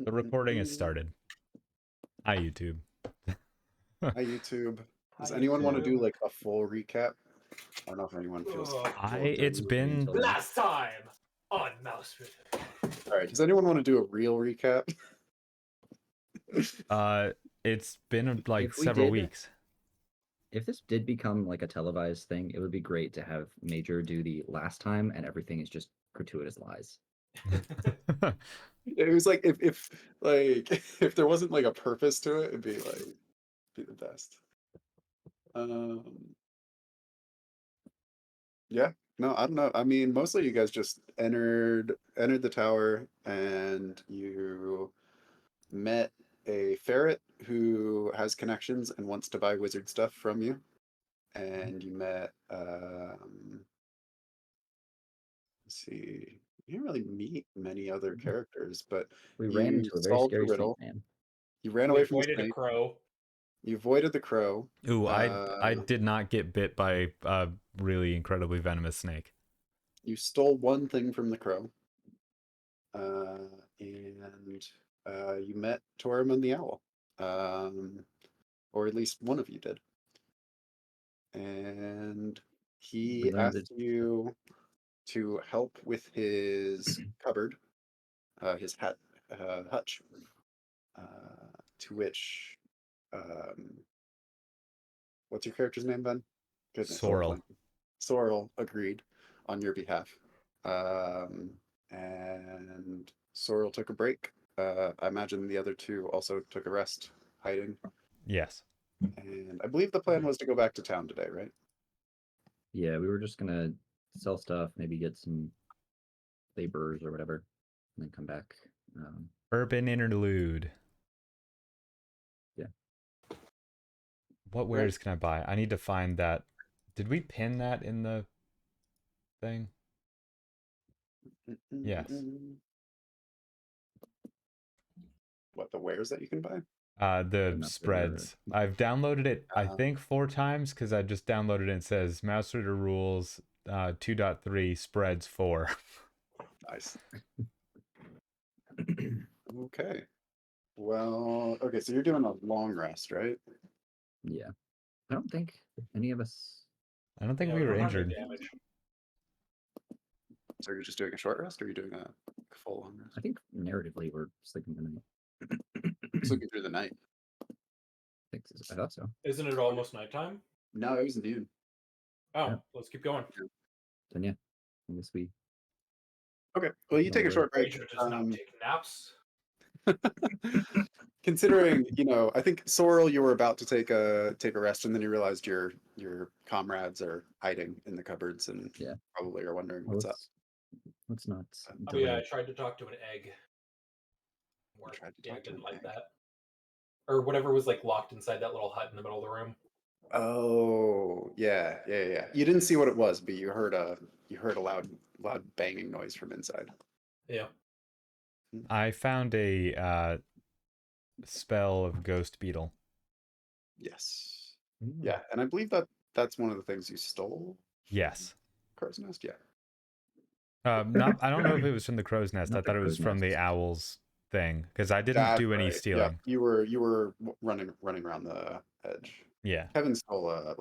The recording has started. Hi, YouTube. Hi, YouTube. Does Hi, anyone want to do YouTube. like a full recap? I don't know if anyone feels. It's been Last time on Mausritter. All right. Does anyone want to do a real recap? it's been like If we several did- weeks. If this did become like a televised thing, it would be great to have Major do the last time and everything is just gratuitous lies. It was like if like if there wasn't like a purpose to it, it'd be the best. Yeah. No, I don't know. I mean, mostly you guys just entered the tower and you met a ferret who has connections and wants to buy wizard stuff from you. And you met let's see, you didn't really meet many other characters, but We you ran into a very solved the scary riddle. snake man. You ran We away from the avoided a snake. crow. You avoided the crow. Ooh, I did not get bit by a really incredibly venomous snake. You stole one thing from the crow. And you met Tormund the owl. Or at least one of you did. And he We learned asked you to help with his cupboard, his hutch, to which, what's your character's name, Ben? Goodness, Sorrel. Sorrel agreed on your behalf. And Sorrel took a break. I imagine the other two also took a rest, hiding. Yes. And I believe the plan was to go back to town today, right? Yeah, we were just gonna sell stuff, maybe get some laborers or whatever, and then come back. Urban interlude. Yeah. What wares can I buy? I need to find that. Did we pin that in the thing? Yes. What, the wares that you can buy? The spreads. I've downloaded it, I think, 4 times because I just downloaded it and it says Mausritter rules 2.3 spreads 4. Nice. Okay. Well, okay, so you're doing a long rest, right? Yeah. I don't think any of us. I don't think Yeah, we were don't have any injured. damage. So you're just doing a short rest, or are you doing a full long rest? I think narratively we're sleeping tonight. Sleeping through the night. I thought so. Isn't it almost nighttime? No, it was noon. Oh, Yeah. let's keep going. Then yeah, I guess we. Okay, well, you take a short break. Rachel does not take naps. Considering, I think Sorrel, you were about to take a rest, and then you realized your comrades are hiding in the cupboards, and probably are wondering what's up. Let's not. Oh yeah, I tried to talk to an egg. Yeah, didn't like that. Or whatever was like locked inside that little hut in the middle of the room. Oh, yeah. You didn't see what it was, but you heard a loud banging noise from inside. Yeah. I found a spell of Ghost Beetle. Yes. Yeah, and I believe that's one of the things you stole. Yes. Crow's Nest, yeah. I don't know if it was from the Crow's Nest. I thought it was from the Owl's thing because I didn't do any stealing. Yeah, you were running around the edge. Yeah. Kevin stole a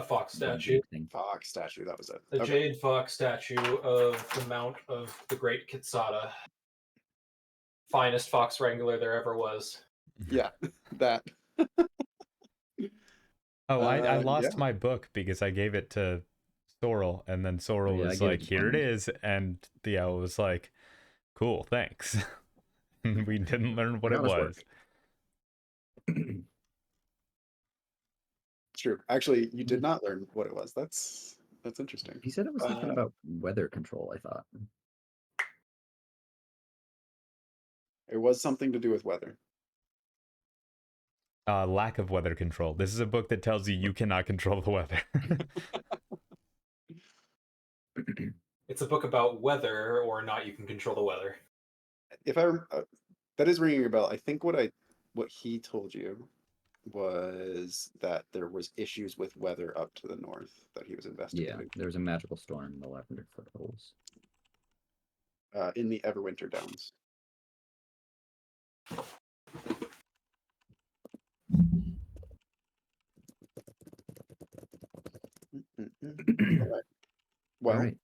fox statue. Fox statue, that was it. The jade fox statue of the Mount of the Great Kitsada. Finest fox wrangler there ever was. Yeah, that. Oh, I lost my book because I gave it to Sorrel, and then Sorrel was like, "Here it is," and the owl was like, "Cool, thanks." We didn't learn what it was. It's true. Actually, you did not learn what it was. That's interesting. He said it was something about weather control, I thought. It was something to do with weather. Lack of weather control. This is a book that tells you cannot control the weather. It's a book about whether or not you can control the weather. If that is ringing a bell. I think what he told you was that there was issues with weather up to the north that he was investigating. Yeah, there was a magical storm in the Lavender Foothills. In the Everwinter Downs. Well, right.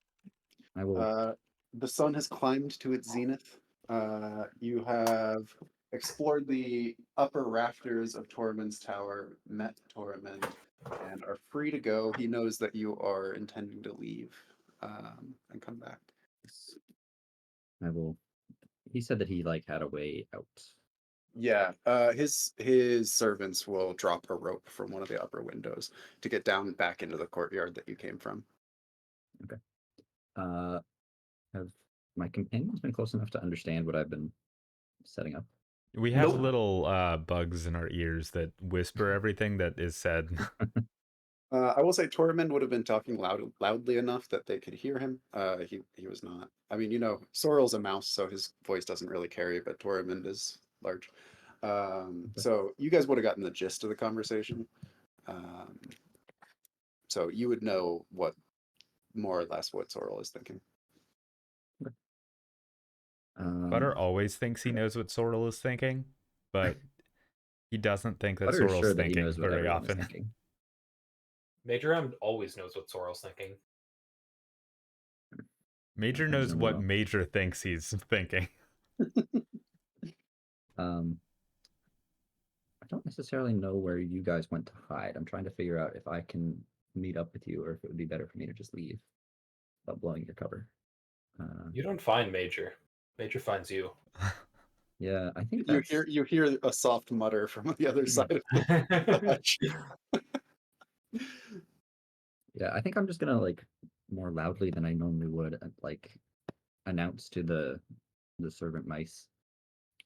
I will. the sun has climbed to its zenith. You have explored the upper rafters of Tormund's tower, met Tormund, and are free to go. He knows that you are intending to leave and come back. I will. He said that he had a way out. Yeah, his servants will drop a rope from one of the upper windows to get down back into the courtyard that you came from. Okay. Have my companions been close enough to understand what I've been setting up? We have Nope. little bugs in our ears that whisper everything that is said. I will say Tormund would have been talking loudly enough that they could hear him. He was not. I mean, Sorrel's a mouse, so his voice doesn't really carry, but Tormund is large. So you guys would have gotten the gist of the conversation. So you would know more or less what Sorrel is thinking. Butter always thinks he knows what Sorrel is thinking, but he doesn't think that Butter is Sorrel's sure that he thinking knows what very everyone is often. thinking. Major M always knows what Sorrel's thinking. Major knows what Major thinks he's thinking. I don't necessarily know where you guys went to hide. I'm trying to figure out if I can meet up with you or if it would be better for me to just leave without blowing your cover. You don't find Major. Major finds you. Yeah, I think you hear a soft mutter from the other side of the hutch. Yeah, I think I'm just gonna more loudly than I normally would announce to the servant mice.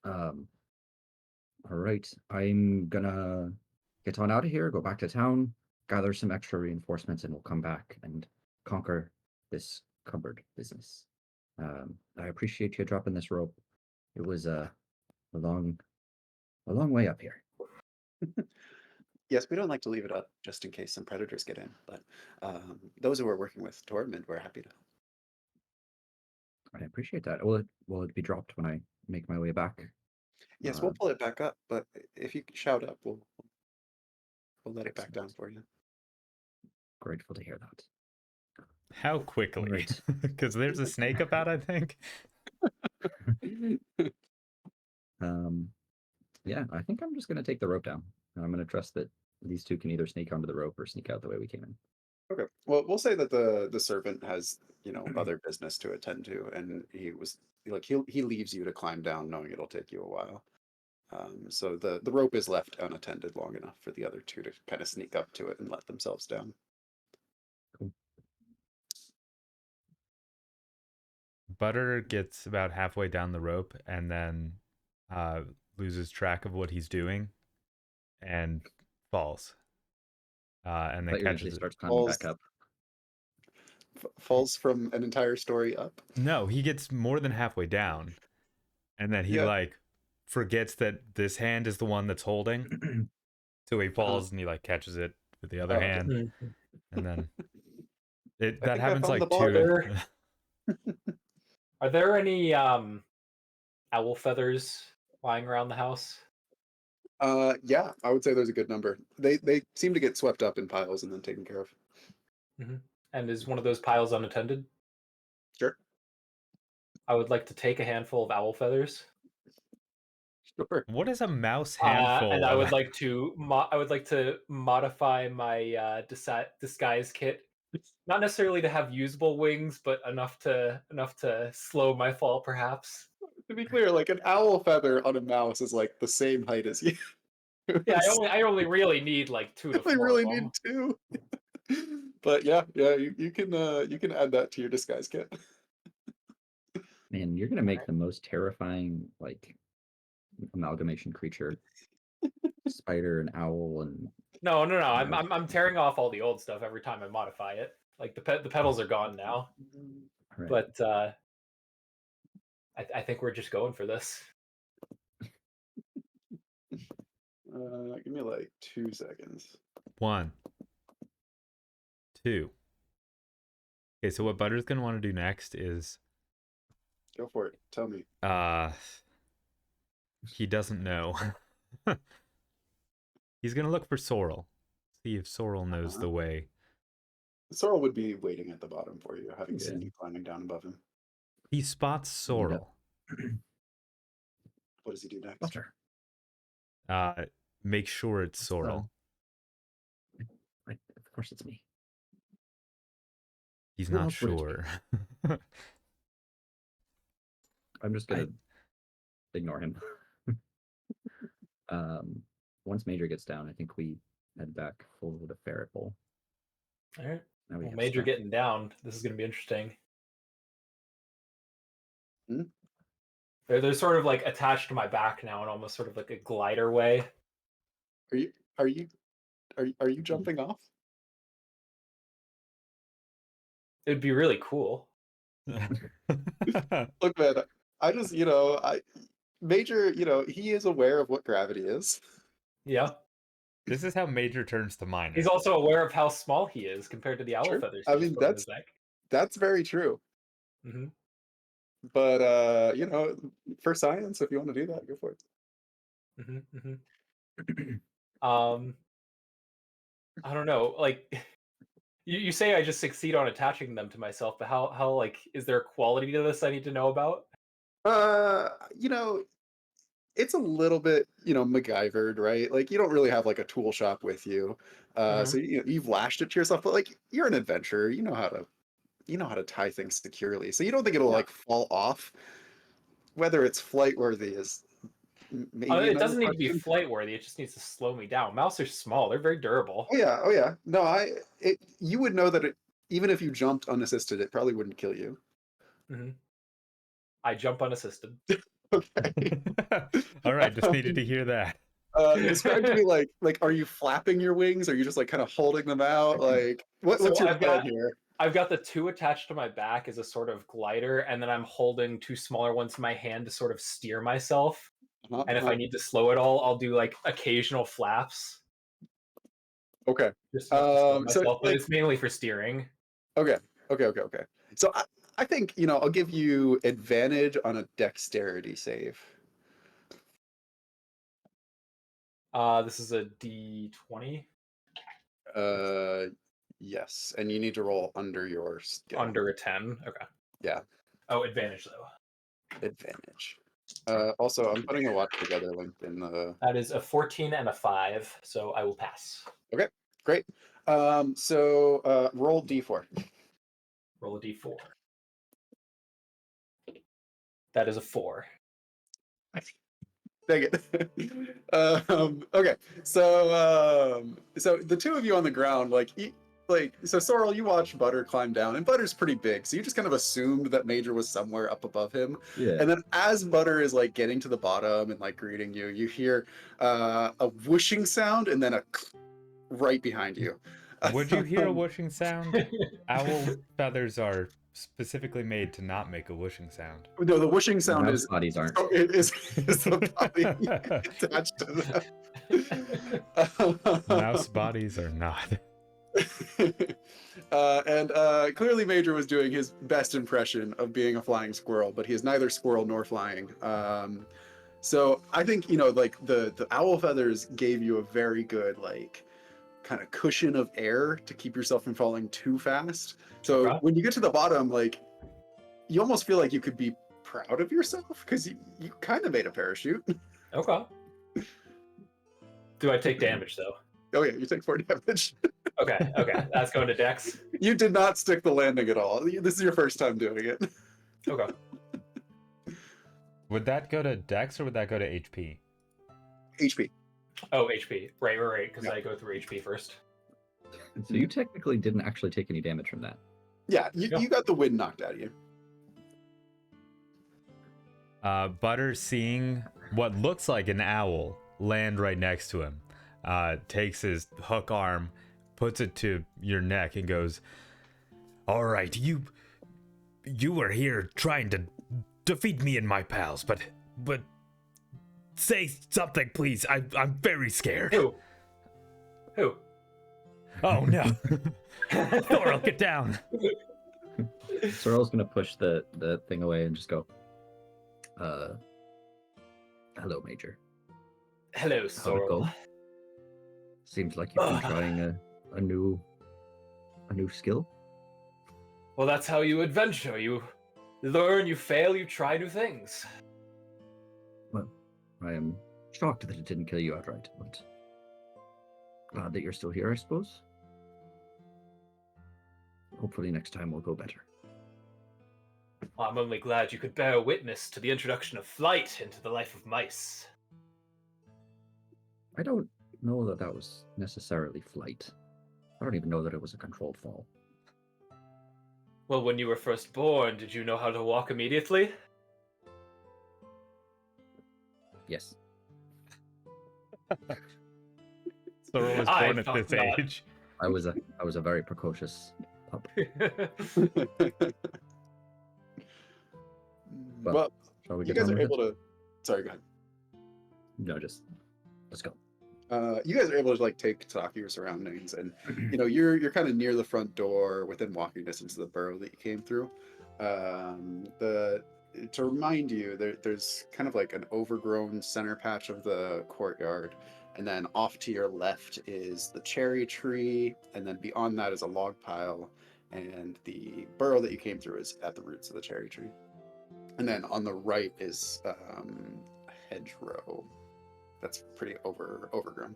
All right, I'm gonna get on out of here, go back to town, gather some extra reinforcements, and we'll come back and conquer this cupboard business. I appreciate you dropping this rope. It was a long way up here. Yes, we don't like to leave it up just in case some predators get in, but those who are working with Tormund, we're happy to help. I appreciate that. Will it be dropped when I make my way back? Yes, we'll pull it back up, but if you shout up, we'll let it back down for you. Grateful to hear that. How quickly? Because there's a snake about, I think. Yeah, I think I'm just gonna take the rope down. I'm gonna trust that these two can either sneak onto the rope or sneak out the way we came in. Okay. Well, we'll say that the servant has other business to attend to, and he was he leaves you to climb down, knowing it'll take you a while. So the rope is left unattended long enough for the other two to kind of sneak up to it and let themselves down. Cool. Butter gets about halfway down the rope and then loses track of what he's doing and falls. And then catches it. Starts climbing back up. Falls from an entire story up. No, he gets more than halfway down, and then he forgets that this hand is the one that's holding. So he falls and he catches it with the other hand, and then that happens two. Are there any owl feathers lying around the house? Yeah, I would say there's a good number. They seem to get swept up in piles and then taken care of. Mm-hmm. And is one of those piles unattended? Sure. I would like to take a handful of owl feathers. Sure. What is a mouse handful? And I would like to modify my disguise kit, not necessarily to have usable wings, but enough to slow my fall, perhaps. To be clear, an owl feather on a mouse is the same height as you. Yeah, I only really need 2 to 4. I really need 2. But yeah, you can add that to your disguise kit. Man, you're gonna make the most terrifying amalgamation creature. Spider and owl and no. I'm tearing off all the old stuff every time I modify it. The petals are gone now, right. But I think we're just going for this. Give me 2 seconds. 1, 2. Okay, so what Butter's gonna want to do next is go for it. Tell me. He doesn't know. He's gonna look for Sorrel. See if Sorrel knows the way. Sorrel would be waiting at the bottom for you, having Yeah. seen you climbing down above him. He spots Sorrel. What does he do next? Buster. Make sure it's Sorrel. Right, of course it's me. He's Who not else would it sure. I'm just gonna ignore him. Once Major gets down, I think we head back for the ferret hole. All right. Now we Well, have Major stuff. getting down. This is going to be interesting. Hmm? They're sort of like attached to my back now in almost sort of like a glider way. Are you jumping off? It'd be really cool. Look, man, I just, Major, he is aware of what gravity is. Yeah. This is how Major turns to minor. He's also aware of how small he is compared to the owl Sure. feathers. I mean, that's very true. Mm-hmm. But for science, if you want to do that, go for it. Mm-hmm. I don't know. Like, you say I just succeed on attaching them to myself, but how like is there a quality to this I need to know about? It's a little bit, MacGyvered, right? Like you don't really have like a tool shop with you. So you've lashed it to yourself, but like you're an adventurer, you know how to tie things securely. So you don't think it'll like fall off. Whether it's flight worthy is maybe It another doesn't need to be question. flight worthy. It just needs to slow me down. Mouse are small. They're very durable. Oh yeah. No, you would know that even if you jumped unassisted, it probably wouldn't kill you. Mm-hmm. I jump unassisted. Okay. All right, just needed to hear that. Describe to me like are you flapping your wings? Are you just like kind of holding them out? Like what's your plan here? I've got the two attached to my back as a sort of glider, and then I'm holding two smaller ones in my hand to sort of steer myself. And if I need to slow it all, I'll do like occasional flaps. Okay. Just enough to slow So myself, but it's mainly for steering. Okay. So I think, I'll give you advantage on a dexterity save. This is a D20. Yes, and you need to roll under your skill. Under a 10. Okay. Yeah. Oh, advantage though. Advantage. Also, I'm putting a watch together link in the. That is a 14 and a 5, so I will pass. Okay, great. So roll D4. Roll a D4. That is a 4. Dang it. Okay, so the two of you on the ground, so Sorrel, you watch Butter climb down, and Butter's pretty big, so you just kind of assumed that Major was somewhere up above him. Yeah. And then as Butter is like getting to the bottom and like greeting you, you hear a whooshing sound and then a right behind you. Would you hear a whooshing sound? Owl feathers are specifically made to not make a whooshing sound. No, the whooshing sound Mouse bodies aren't. is the body attached to them. Mouse bodies are not. And clearly Major was doing his best impression of being a flying squirrel, but he is neither squirrel nor flying. So I think, like the owl feathers gave you a very good, like, kind of cushion of air to keep yourself from falling too fast. So when you get to the bottom, like, you almost feel like you could be proud of yourself because you kind of made a parachute. Okay. Do I take damage though? Oh yeah, you take 4 damage. Okay, that's going to Dex. You did not stick the landing at all. This is your first time doing it. Okay. Would that go to Dex or would that go to HP? HP. Oh, HP. Right, because I go through HP first. So you technically didn't actually take any damage from that. Yeah, you got the wind knocked out of you. Butter, seeing what looks like an owl land right next to him, takes his hook arm, puts it to your neck, and goes, "All right, you were here trying to defeat me and my pals, but say something, please. I'm very scared." Who? Oh no! Sorrel, get down. Sorrel's gonna push the thing away and just go, hello, Major. Hello, How'd it Sorrel. go? Seems like you've been trying a new a new skill. Well, that's how you adventure. You learn, you fail, you try new things. Well, I am shocked that it didn't kill you outright, but glad that you're still here, I suppose. Hopefully next time will go better. I'm only glad you could bear witness to the introduction of flight into the life of mice. I don't know that that was necessarily flight. I don't even know that it was a controlled fall. Well, when you were first born, did you know how to walk immediately? Yes. Sorrel was I born at thought this not. age. I was a very precocious pup. Well, Shall we you get guys on are with able it? to. Sorry, go ahead. No, just let's go. You guys are able to like take stock of your surroundings, and you're kind of near the front door, within walking distance of the burrow that you came through. To remind you, there's kind of like an overgrown center patch of the courtyard, and then off to your left is the cherry tree, and then beyond that is a log pile, and the burrow that you came through is at the roots of the cherry tree, and then on the right is a hedgerow that's pretty overgrown.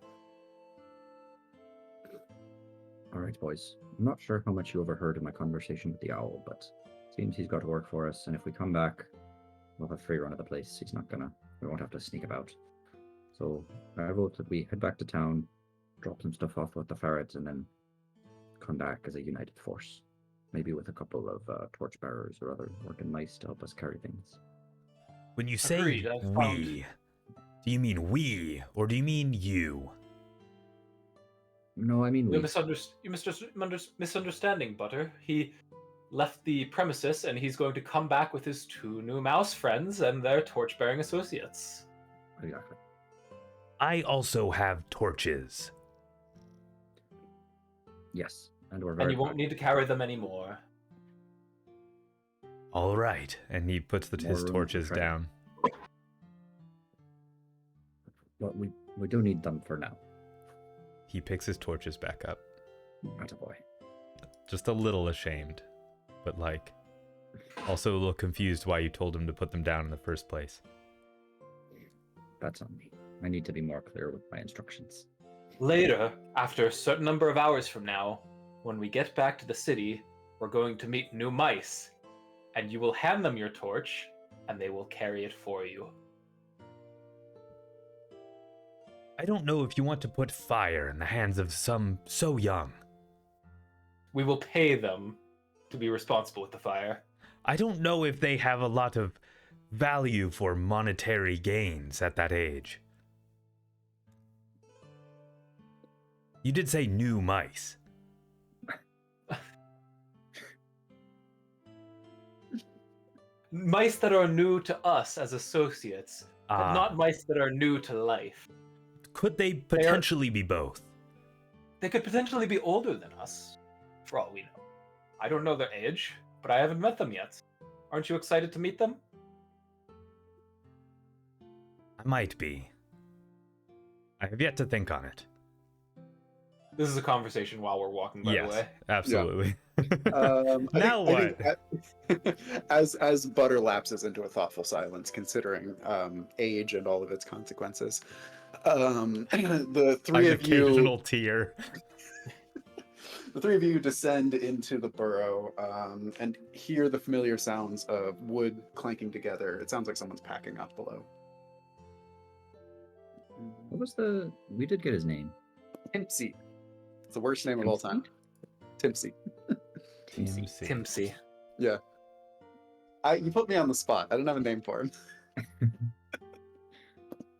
All right, boys. I'm not sure how much you overheard in my conversation with the owl, but seems he's got to work for us, and if we come back, we'll have free run of the place. We won't have to sneak about. So I vote that we head back to town, drop some stuff off with the ferrets, and then come back as a united force. Maybe with a couple of torchbearers or other working mice to help us carry things. When you say Agreed, we, do you mean we, or do you mean you? No, I mean You're we. misunderstanding, Butter. He left the premises, and he's going to come back with his 2 new mouse friends and their torch-bearing associates. Exactly. I also have torches. Yes, and we're very. And you won't need to carry them anymore. All right, and he puts More his room for torches treasure. down. But we do need them for now. He picks his torches back up. Attaboy. Just a little ashamed, but like also a little confused why you told him to put them down in the first place. That's on me. I need to be more clear with my instructions. Later, after a certain number of hours from now, when we get back to the city, we're going to meet new mice, and you will hand them your torch, and they will carry it for you. I don't know if you want to put fire in the hands of some so young. We will pay them to be responsible with the fire. I don't know if they have a lot of value for monetary gains at that age. You did say new mice. Mice that are new to us as associates, but not mice that are new to life. Could they potentially be both? They could potentially be older than us, for all we know. I don't know their age, but I haven't met them yet. Aren't you excited to meet them? I might be. I have yet to think on it. This is a conversation while we're walking, by the way. Absolutely. Now what? As Butter lapses into a thoughtful silence, considering age and all of its consequences, the three of you, occasional tear. the three of you descend into the burrow and hear the familiar sounds of wood clanking together. It sounds like someone's packing up below. What was we did get his name. Timpsy. It's the worst name of all time. Timpsy. Timpsy. Yeah. You put me on the spot. I don't have a name for him.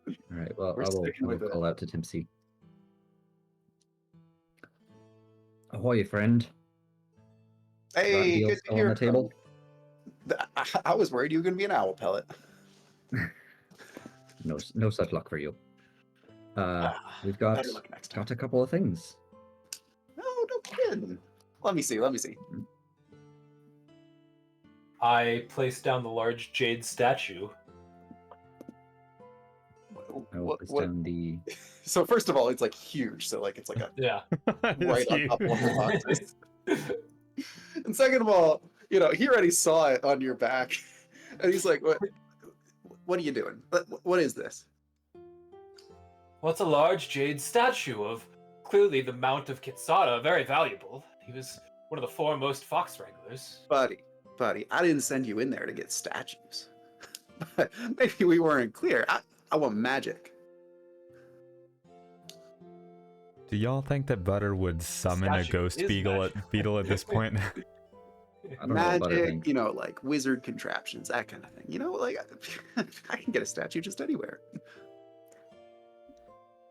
All right. Well, We're I will sticking with it. call out to Timpsy. Ahoy, friend. Hey, deal good to still hear on the table? I was worried you were going to be an owl pellet. No such luck for you. We've got Better luck next time. a couple of things. No kidding. Let me see. I place down the large jade statue. I will place down the. So first of all, it's like huge. So like it's like a Yeah. right on top of the boxes. And second of all, he already saw it on your back, and he's like, What are you doing? What is this?" What's a large jade statue of clearly the Mount of Kitsada, very valuable. He was one of the foremost fox wranglers. Buddy, I didn't send you in there to get statues. But maybe we weren't clear. I want magic. Do y'all think that Butter would summon a Statue ghost is beetle at this point? I don't know what Butter Magic, thinks. like wizard contraptions, that kind of thing. Like I can get a statue just anywhere.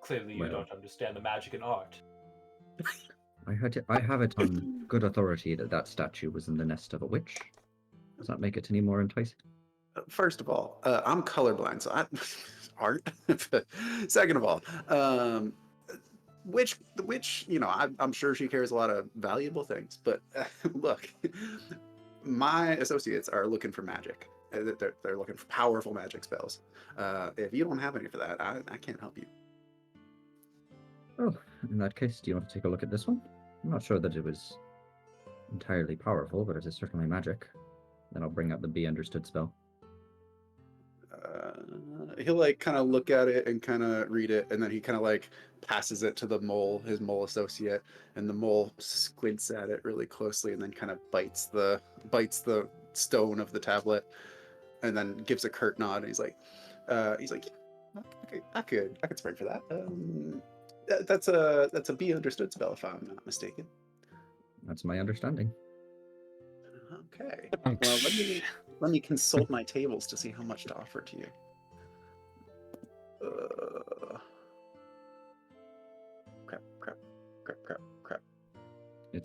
Clearly, you Well. don't understand the magic and art. I have it on good authority that statue was in the nest of a witch. Does that make it any more enticing? First of all, I'm colorblind, so art. Second of all, the witch, I'm sure she carries a lot of valuable things, but look, my associates are looking for magic. They're looking for powerful magic spells. If you don't have any for that, I can't help you. Oh, in that case, do you want to take a look at this one? I'm not sure that it was entirely powerful, but it is certainly magic. Then I'll bring up the Be Understood spell. He'll kind of look at it and kind of read it, and then he kind of passes it to his mole associate, and the mole squints at it really closely, and then kind of bites the stone of the tablet, and then gives a curt nod. And he's like, okay, I could spring for that. That's a Be Understood spell, if I'm not mistaken. That's my understanding. Okay. Well, let me consult my tables to see how much to offer to you. Crap.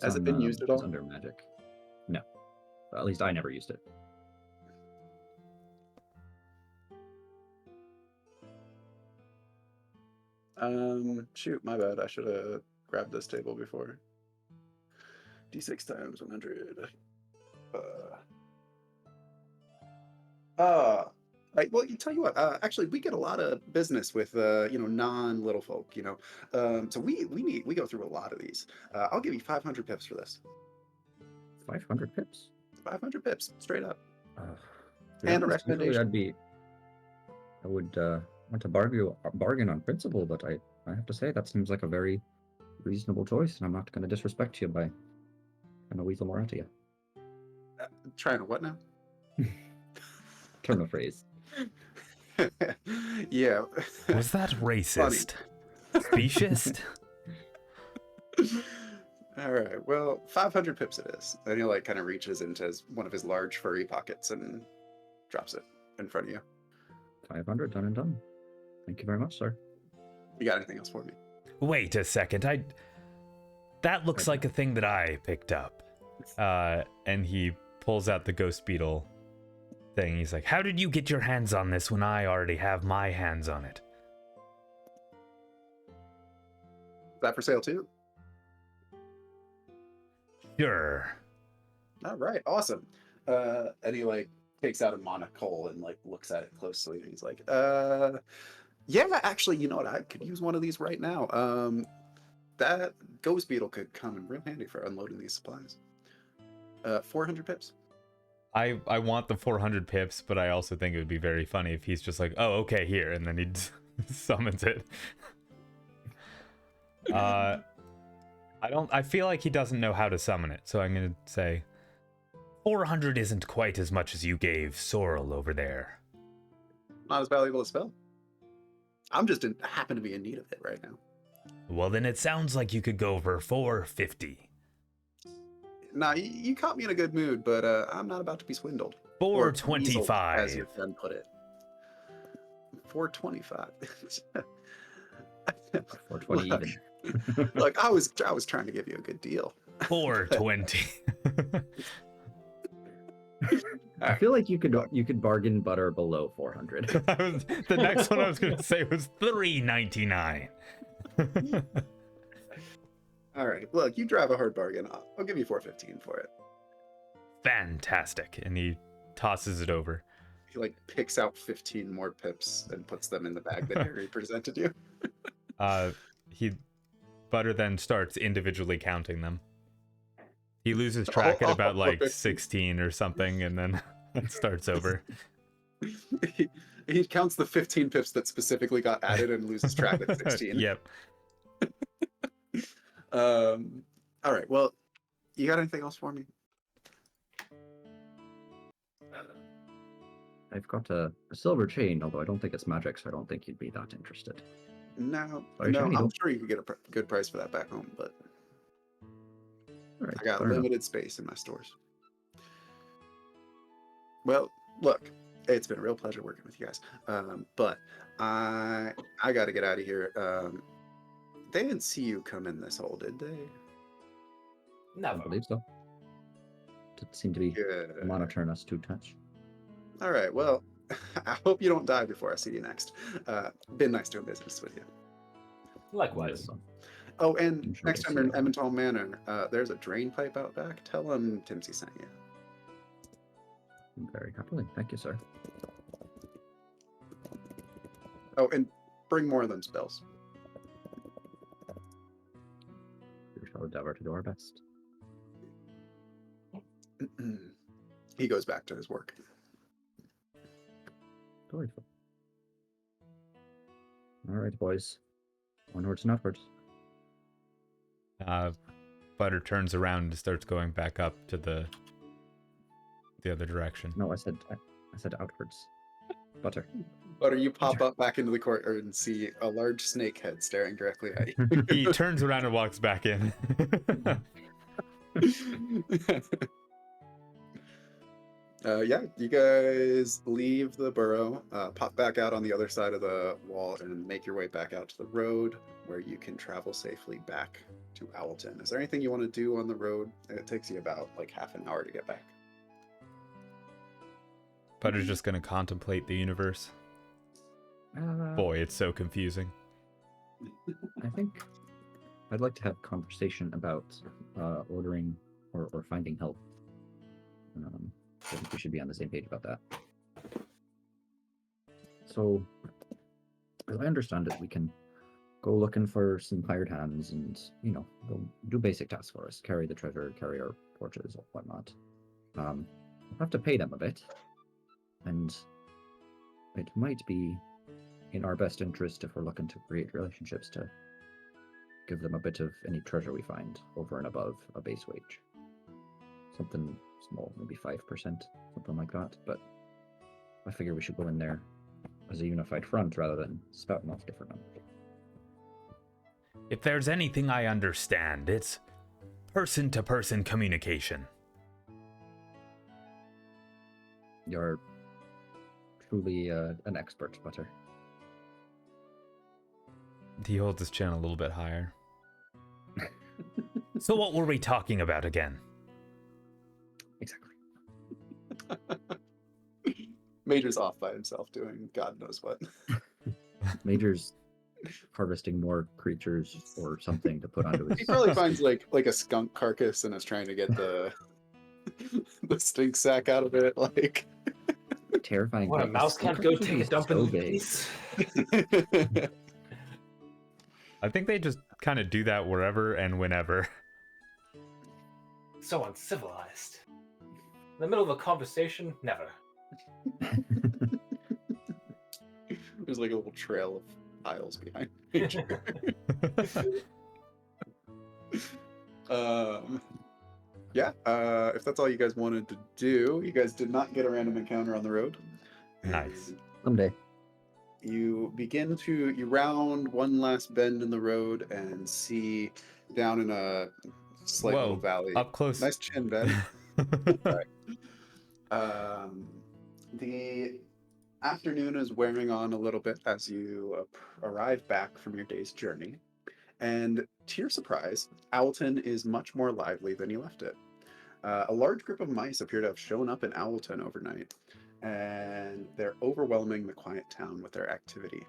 Has it been used at all? It's under magic. No. Well, at least I never used it. Shoot, my bad. I should have grabbed this table before. D6 times 100. Right. Well, you tell you what. Actually, we get a lot of business with non-little folk. So we go through a lot of these. I'll give you 500 pips for this. 500 pips. 500 pips, straight up. And a recommendation. I would want to bargain on principle, but I have to say that seems like a very reasonable choice, and I'm not going to disrespect you by kind of weasel more out of you. Trying to what now? Turn of phrase. Yeah. Was that racist? Speciest? All right. Well, 500 pips it is. Then he kind of reaches into one of his large furry pockets and drops it in front of you. 500, done and done. Thank you very much, sir. You got anything else for me? Wait a second. That looks like a thing that I picked up. And he pulls out the ghost beetle thing. He's like, "How did you get your hands on this when I already have my hands on it?" Is that for sale too? Sure. All right. Awesome. And he takes out a monocle and looks at it closely, and he's like, yeah, actually, you know what? I could use one of these right now. That ghost beetle could come in real handy for unloading these supplies. 400 pips. I want the 400 pips, but I also think it would be very funny if he's just like, "Oh, okay, here," and then he summons it. I feel like he doesn't know how to summon it, so I'm gonna say 400 isn't quite as much as you gave Sorrel over there. Not as valuable a spell. I'm just happen to be in need of it right now. Well, then it sounds like you could go for 450. Nah, you caught me in a good mood, but I'm not about to be swindled. 425. As your friend put it. 425. 420 even. Look, I was trying to give you a good deal. 420. I feel like you could bargain Butter below 400. The next one I was going to say was 399. All right, look, you drive a hard bargain. I'll give you 415 for it. Fantastic. And he tosses it over. He picks out 15 more pips and puts them in the bag that Harry presented you. Butter then starts individually counting them. He loses track at about like 15. 16 or something, and then it starts over. He counts the 15 pips that specifically got added and loses track at 16. Yep. All right. Well, you got anything else for me? I've got a silver chain, although I don't think it's magic, so I don't think you'd be that interested. No, Sorry, no. shiny, I'm don't- sure you could get a good price for that back home, but All right, I got fair enough. limited space in my stores. Well, look, it's been a real pleasure working with you guys. But I got to get out of here. They didn't see you come in this hole, did they? I Never. believe so. Didn't seem to be Good. monitoring us too much. All right. Well, I hope you don't die before I see you next. Been nice doing business with you. Likewise. Oh, and I'm sure next we'll time you're see in you. Emmental Manor, there's a drain pipe out back. Tell him Timsy sent you. Very happily. Thank you, sir. Oh, and bring more of them spells. We shall endeavor to do our best. He goes back to his work. Delightful. All right, boys. Onwards and upwards. Butter turns around and starts going back up to the other direction. No, I said outwards. Butter. Butter, you pop up back into the courtyard and see a large snake head staring directly at you. He turns around and walks back in. Yeah, you guys leave the burrow, pop back out on the other side of the wall, and make your way back out to the road where you can travel safely back to Owlton. Is there anything you want to do on the road? It takes you about like half an hour to get back. Butter's just gonna contemplate the universe. Boy, it's so confusing. I think I'd like to have a conversation about ordering or finding help. I think we should be on the same page about that. So, as I understand it, we can go looking for some hired hands and, go do basic tasks for us. Carry the treasure, carry our torches or whatnot. We'll have to pay them a bit. And it might be in our best interest if we're looking to create relationships to give them a bit of any treasure we find over and above a base wage. Something small, maybe 5%, something like that. But I figure we should go in there as a unified front rather than spouting off different numbers. If there's anything I understand, it's person-to-person communication. You're truly an expert, Butter. He holds his chin a little bit higher. So what were we talking about again? Exactly. Major's off by himself doing God knows what. Major's harvesting more creatures or something to put onto his... He probably finds like a skunk carcass and is trying to get the the stink sack out of it. Like terrifying. What, a mouse can't go take a dump in peace? I think they just kind of do that wherever and whenever. So uncivilized. In the middle of a conversation, never. There's like a little trail of piles behind Major. Yeah, if that's all you guys wanted to do, you guys did not get a random encounter on the road. Nice. Someday. You round one last bend in the road and see down in a slight little valley. Up close. Nice chin, Ben. The afternoon is wearing on a little bit as you arrive back from your day's journey. And to your surprise, Owlton is much more lively than you left it. A large group of mice appear to have shown up in Owlton overnight, and they're overwhelming the quiet town with their activity.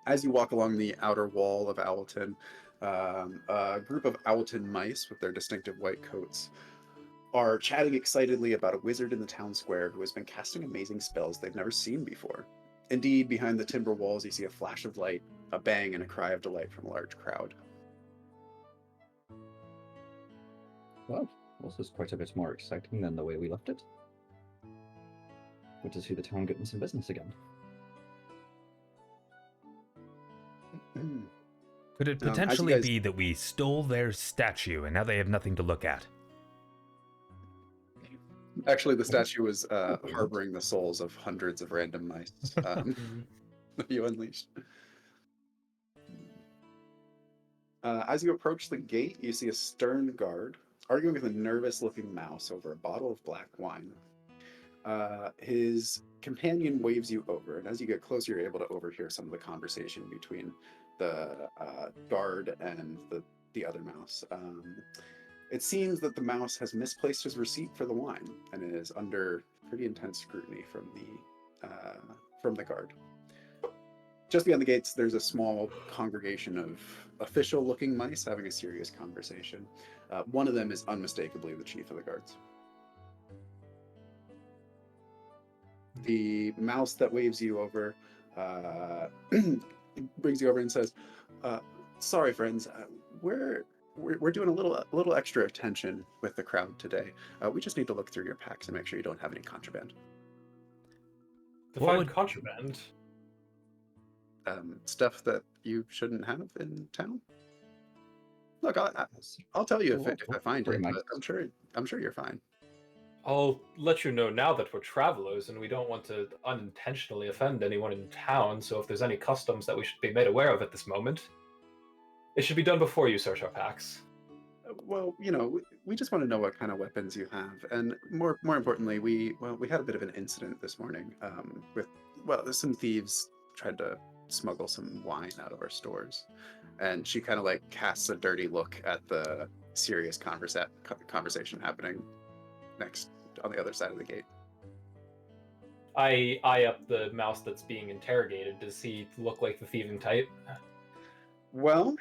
As you walk along the outer wall of Owlton, a group of Owlton mice with their distinctive white coats are chatting excitedly about a wizard in the town square who has been casting amazing spells they've never seen before. Indeed, behind the timber walls, you see a flash of light, a bang, and a cry of delight from a large crowd. Well, this is quite a bit more exciting than the way we left it. Good to see the town getting some business again. Could it potentially be that we stole their statue and now they have nothing to look at? Actually, the statue was harboring the souls of hundreds of random mice that you unleashed. As you approach the gate, you see a stern guard arguing with a nervous-looking mouse over a bottle of black wine. His companion waves you over, and as you get closer, you're able to overhear some of the conversation between the guard and the other mouse. It seems that the mouse has misplaced his receipt for the wine and is under pretty intense scrutiny from the guard. Just beyond the gates, there's a small congregation of official-looking mice having a serious conversation. One of them is unmistakably the chief of the guards. The mouse that waves you over brings you over and says, "Sorry, friends, we're doing a little extra attention with the crowd today. We just need to look through your packs and make sure you don't have any contraband." Define contraband? Stuff that you shouldn't have in town. Look, I'll tell you if I find it, but I'm sure you're fine. I'll let you know now that we're travelers and we don't want to unintentionally offend anyone in town, so if there's any customs that we should be made aware of at this moment, it should be done before you search our packs. Well, we just want to know what kind of weapons you have, and more importantly, we had a bit of an incident this morning there's some thieves tried to smuggle some wine out of our stores, and she kind of like casts a dirty look at the serious conversation happening next on the other side of the gate. I eye up the mouse that's being interrogated. Does he look like the thieving type? Well,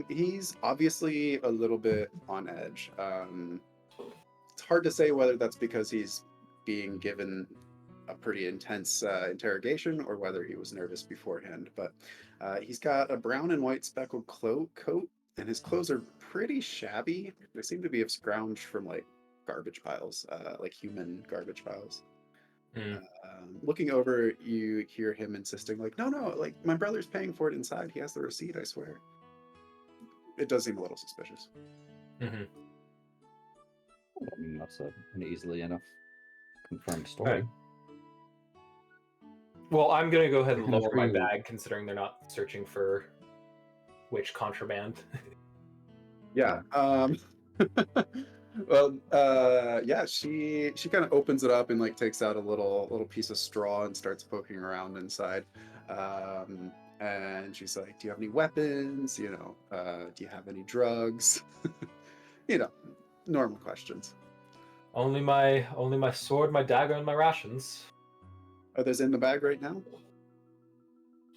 he's obviously a little bit on edge. It's hard to say whether that's because he's being given a pretty intense interrogation or whether he was nervous beforehand, but he's got a brown and white speckled coat, and his clothes are pretty shabby. They seem to be scrounged from like garbage piles, like human garbage piles. Looking over, you hear him insisting, like, no, like, my brother's paying for it inside. He has the receipt, I swear. It does seem a little suspicious. I mean, that's an easily enough confirmed story. Right. Well, I'm going to go ahead and lower my bag, considering they're not searching for which contraband. Yeah. Well, yeah, she kind of opens it up and like takes out a little piece of straw and starts poking around inside. And she's like, "Do you have any weapons? Do you have any drugs?" Normal questions. Only my sword, my dagger, and my rations. Are those in the bag right now?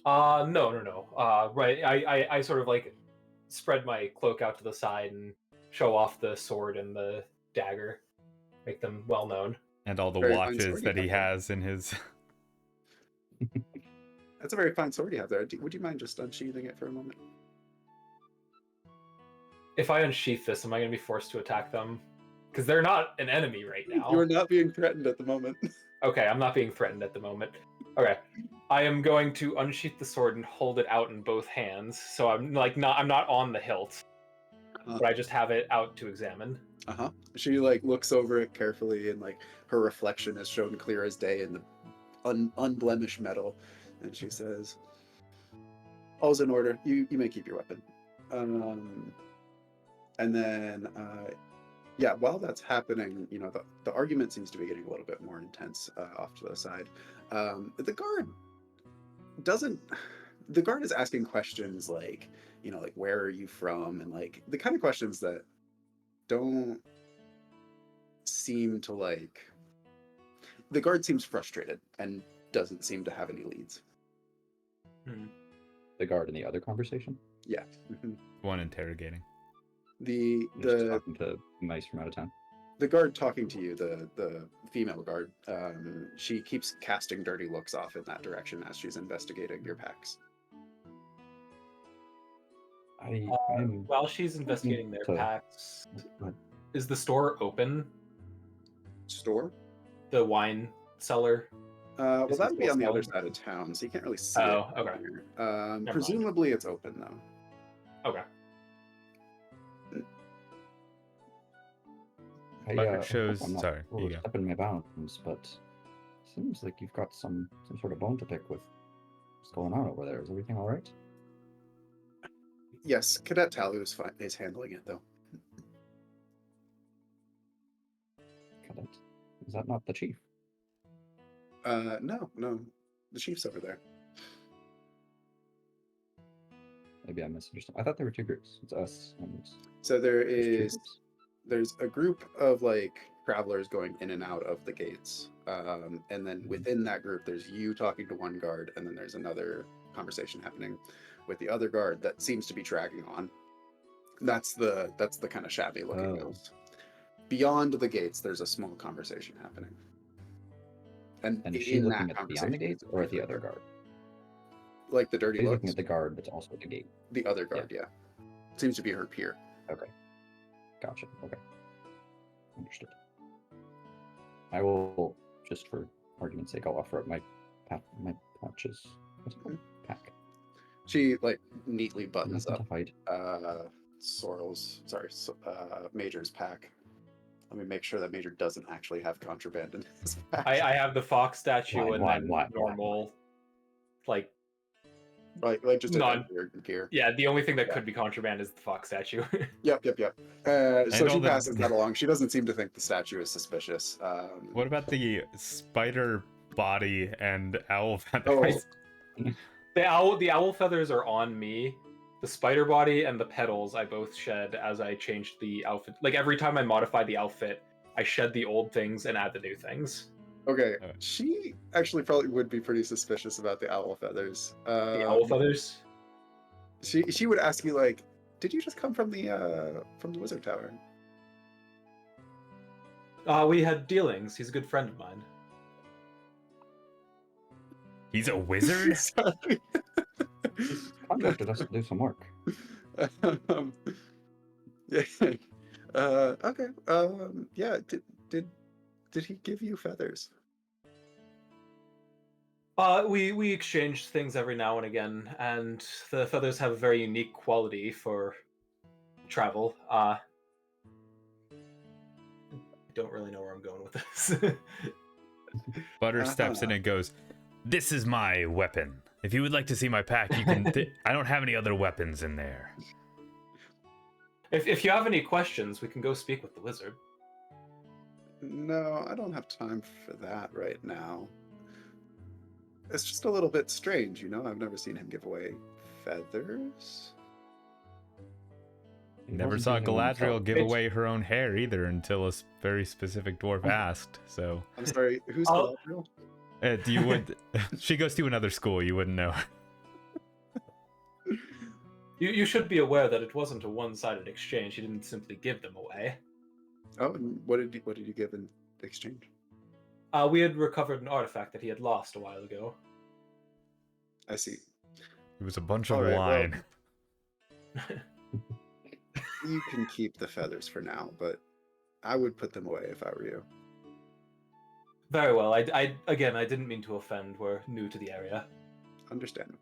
No. Right, I sort of like spread my cloak out to the side and show off the sword and the dagger, make them well known. And all the watches that he has in his... That's a very fine sword you have there. Would you mind just unsheathing it for a moment? If I unsheath this, am I going to be forced to attack them? Because they're not an enemy right now. You are not being threatened at the moment. Okay, I'm not being threatened at the moment. Okay. I am going to unsheath the sword and hold it out in both hands. So I'm not on the hilt. But I just have it out to examine. She like looks over it carefully, and like her reflection is shown clear as day in the unblemished metal, and she says, "All's in order. You may keep your weapon." And then yeah, while that's happening, the argument seems to be getting a little bit more intense off to the side. The guard is asking questions like, like, where are you from? And like the kind of questions that don't seem to like, the guard seems frustrated and doesn't seem to have any leads. The guard in the other conversation? Yeah. One interrogating. The talking to mice from out of town. The guard talking to you, the female guard, she keeps casting dirty looks off in that direction as she's investigating your packs. While she's investigating their packs, Is the store open? Store? The wine cellar? Well, Is he that'd be still on the other selling? side of town, so you can't really see it. Oh, okay. from here. Never mind. Presumably it's open though. Okay. Butter shows. I'm not Sorry, you go. stepping my bounds, but seems like you've got some sort of bone to pick with what's going on over there. Is everything all right? Yes, Cadet Talu is handling it though. Cadet, is that not the chief? No, the chief's over there. Maybe I misunderstood. I thought there were two groups. It's us and So there's two groups. there's a group of like travelers going in and out of the gates, and then within that group there's you talking to one guard, and then there's another conversation happening with the other guard that seems to be dragging on. That's the kind of shabby looking house. Beyond the gates there's a small conversation happening, and And is she in looking that at beyond the conversation gates is a or at the brief other window. guard? Like the dirty She's looks? looking at the guard that's also at the gate. The other guard, yeah. Seems to be her peer. Okay. Gotcha. Okay. Understood. I will, just for argument's sake, I'll offer up my pouches. What's it called? Pack. She like neatly buttons Nothing up to hide. Major's pack. Let me make sure that Major doesn't actually have contraband in his pack. I have the fox statue and Why? normal, like like just Non- a gear. yeah. The only thing that could be contraband is the fox statue. Yep. So she all the- passes that along. She doesn't seem to think the statue is suspicious. What about the spider body and owl Oh, feathers? The owl feathers are on me. The spider body and the petals I both shed as I changed the outfit. Like every time I modify the outfit, I shed the old things and add the new things. okay. She actually probably would be pretty suspicious about the owl feathers. The owl feathers? She would ask you like, did you just come from the wizard tower? We had dealings. He's a good friend of mine. He's a wizard? Sorry. Contracted us to do some work. Yeah. Okay. Yeah. Did he give you feathers? We exchange things every now and again, and the feathers have a very unique quality for travel. I don't really know where I'm going with this. Butter steps in and goes, "This is my weapon. If you would like to see my pack, you can. I don't have any other weapons in there." If you have any questions, we can go speak with the wizard. No, I don't have time for that right now. It's just a little bit strange, you know? I've never seen him give away feathers. Never saw Galadriel give away her own hair either until a very specific dwarf asked. So I'm sorry, who's Galadriel? you would. She goes to another school. You wouldn't know. You should be aware that it wasn't a one-sided exchange. He didn't simply give them away. Oh, and what did you give in exchange? We had recovered an artifact that he had lost a while ago. I see. It was a bunch of All right, wine. You can keep the feathers for now, but I would put them away if I were you. Very well. I didn't mean to offend. We're new to the area. Understandable.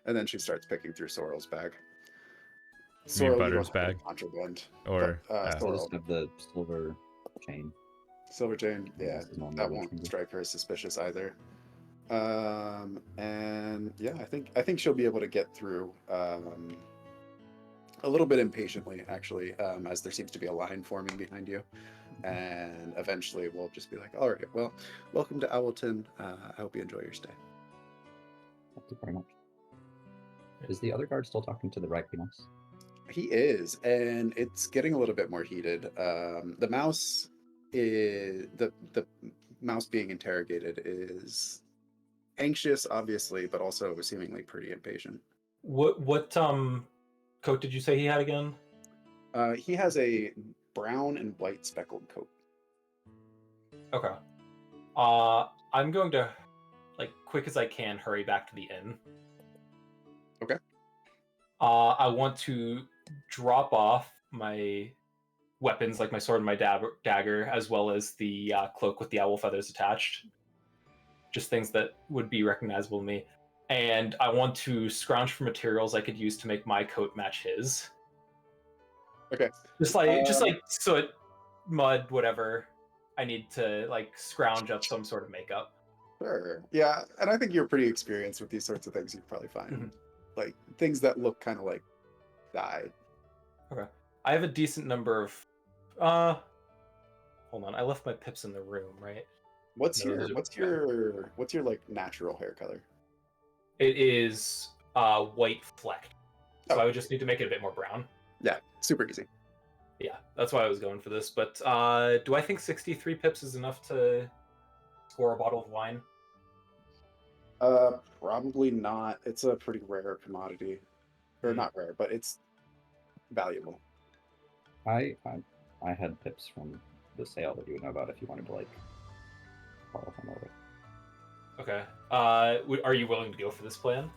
And then she starts picking through Sorrel's bag. You mean you Butter's don't have any bag? Contraband. Or I Sorrel. just have the silver chain. Silver chain, yeah, This is not that my won't finger. strike her as suspicious either. And yeah, I think she'll be able to get through a little bit impatiently, actually, as there seems to be a line forming behind you. And eventually we'll just be like, all right, well, welcome to Owlton. I hope you enjoy your stay. Thank you very much. Is the other guard still talking to the Ragpinos? He is, and it's getting a little bit more heated. The mouse is the mouse being interrogated is anxious, obviously, but also seemingly pretty impatient. What coat did you say he had again? He has a brown and white speckled coat. Okay. I'm going to, like, quick as I can, hurry back to the inn. Okay. I want to drop off my weapons like my sword and my dagger, as well as the cloak with the owl feathers attached. Just things that would be recognizable to me. And I want to scrounge for materials I could use to make my coat match his. Okay. Just like soot, mud, whatever. I need to like scrounge up some sort of makeup. Sure. Yeah, and I think you're pretty experienced with these sorts of things. You probably find like things that look kind of like dye. Okay. I have a decent number of hold on, I left my pips in the room, right? What's your like natural hair color? It is white flecked. So Oh. I would just need to make it a bit more brown. Yeah, super easy. Yeah, that's why I was going for this. But do I think 63 pips is enough to score a bottle of wine? Probably not. It's a pretty rare commodity. Or not rare, but it's valuable. I had pips from the sale that you would know about if you wanted to like borrow from over. Okay. Are you willing to go for this plan?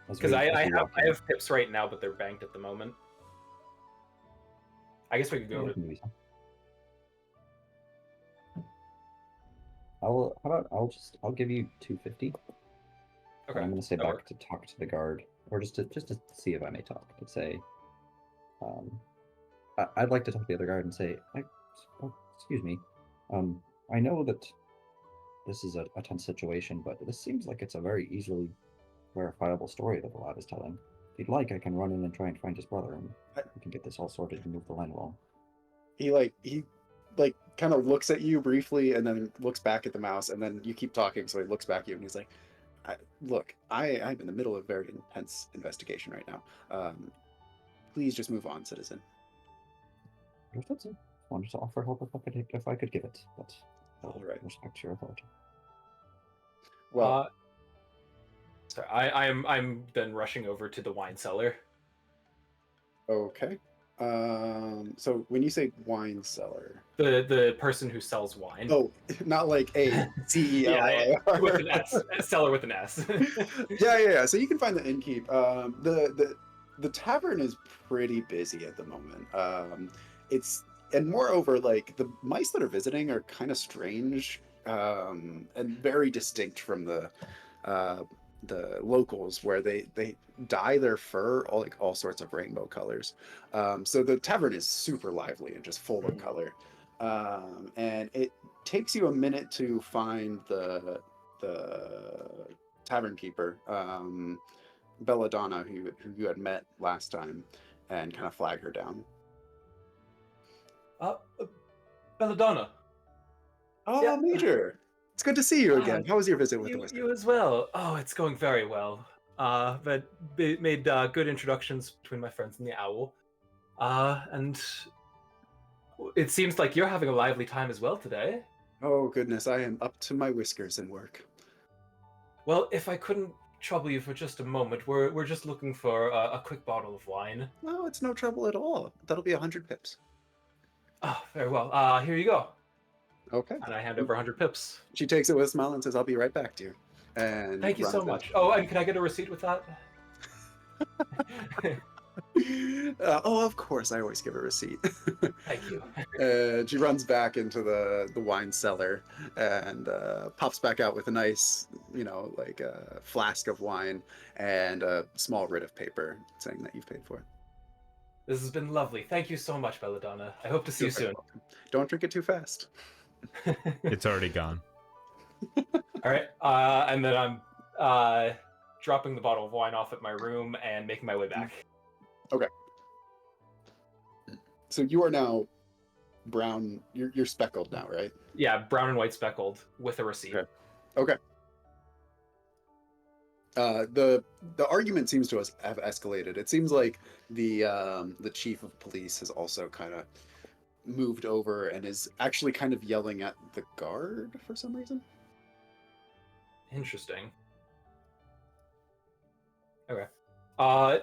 Because I have pips right now, but they're banked at the moment. I guess we could go over. I'll give you 250. Okay. I'm gonna say back to talk to the guard, or just to see if I may talk. To say, I'd like to talk to the other guard and say, excuse me, I know that this is a tense situation, but this seems like it's a very easily verifiable story that the lad is telling. If you'd like, I can run in and try and find his brother, and we can get this all sorted and move the line along. He kind of looks at you briefly and then looks back at the mouse, and then you keep talking, so he looks back at you and he's like, look, I'm in the middle of a very intense investigation right now. Please just move on, citizen. Understood, sir. Wanted to offer help if I could give it, but all right. Respect your authority. Well, sorry, I'm then rushing over to the wine cellar. Okay. So when you say wine cellar, the person who sells wine. Oh, not like a CEO. Yeah, with an S. Seller with an S. Yeah. So you can find the innkeep. The tavern is pretty busy at the moment. And moreover, like the mice that are visiting are kind of strange, and very distinct from the locals, where they dye their fur all sorts of rainbow colors. So the tavern is super lively and just full of color. And it takes you a minute to find the tavern keeper, Belladonna, who you had met last time, and kind of flag her down. Belladonna. Oh, yeah. Major. It's good to see you again. How was your visit with the wizard? You as well. Oh, it's going very well. But made good introductions between my friends and the owl. And it seems like you're having a lively time as well today. Oh, goodness. I am up to my whiskers in work. Well, if I couldn't trouble you for just a moment, we're just looking for a quick bottle of wine. No, it's no trouble at all. That'll be 100 pips. Oh, very well. Here you go. Okay. And I hand over 100 pips. She takes it with a smile and says, I'll be right back to you. And thank you so much. Oh, and can I get a receipt with that? Of course, I always give a receipt. Thank you. She runs back into the wine cellar and pops back out with a nice, like a flask of wine and a small writ of paper saying that you've paid for it. This has been lovely. Thank you so much, Belladonna. I hope to see you soon. Welcome. Don't drink it too fast. It's already gone. All right. And then I'm dropping the bottle of wine off at my room and making my way back. Okay. So you are now brown. You're speckled now, right? Yeah, brown and white speckled with a receipt. Okay. The argument seems to have escalated. It seems like the chief of police has also kind of moved over and is actually kind of yelling at the guard for some reason. Interesting. Okay.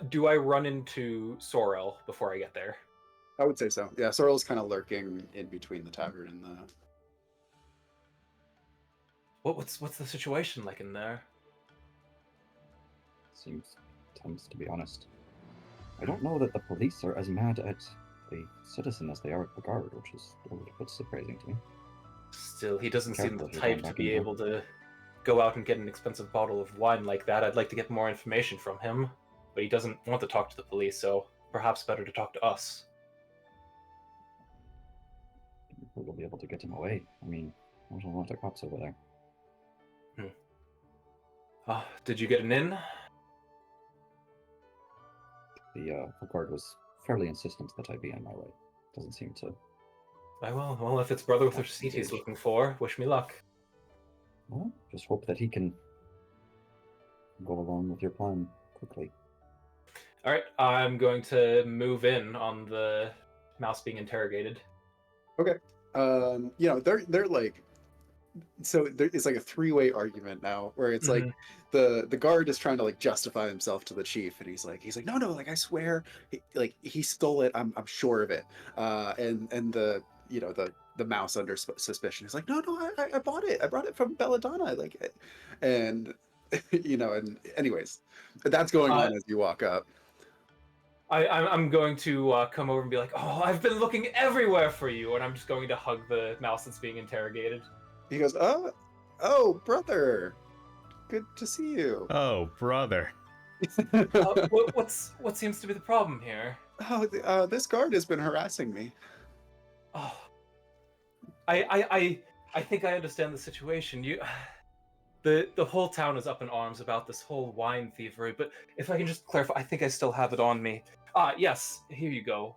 Do I run into Sorrel before I get there? I would say so. Yeah, Sorrel's kind of lurking in between the tavern and the... What's the situation like in there? Seems tense, to be honest. I don't know that the police are as mad at a citizen as they are at the guard, which is a little bit surprising to me. Still, he doesn't seem Careful the if you're going type to back be in able to go out and get an expensive bottle of wine like that. I'd like to get more information from him, but he doesn't want to talk to the police, so perhaps better to talk to us. We'll be able to get him away. I mean, there's a lot of cops over there. Did you get an in? The guard was fairly insistent that I be on my way. Doesn't seem to. Well, if it's brother with a receipt he's looking for, wish me luck. Well, just hope that he can go along with your plan quickly. All right, I'm going to move in on the mouse being interrogated. Okay. They're like, so it's like a three-way argument now, where it's like the guard is trying to like justify himself to the chief, and he's like no, like I swear, he stole it. I'm sure of it. And the mouse under suspicion is like, no, I bought it. I brought it from Belladonna. Like, and and anyways, that's going on as you walk up. I'm going to come over and be like, oh, I've been looking everywhere for you, and I'm just going to hug the mouse that's being interrogated. He goes, oh, brother, good to see you. Oh, brother. What seems to be the problem here? Oh, this guard has been harassing me. Oh, I think I understand the situation. The whole town is up in arms about this whole wine thievery, but if I can just clarify, I think I still have it on me. Yes, here you go.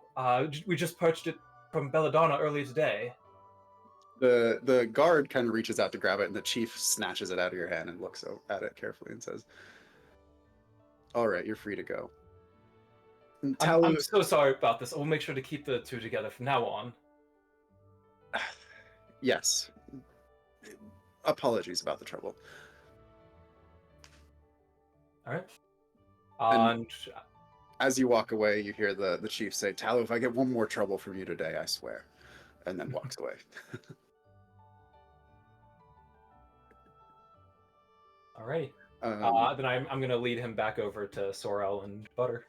We just purchased it from Belladonna earlier today. The guard kind of reaches out to grab it, and the chief snatches it out of your hand and looks at it carefully and says, all right, you're free to go. I'm so sorry about this. We'll make sure to keep the two together from now on. Yes. Apologies about the trouble. All right. And as you walk away, you hear the chief say, Tallow, if I get one more trouble from you today, I swear. And then walks away. All right. Then I'm going to lead him back over to Sorrel and Butter.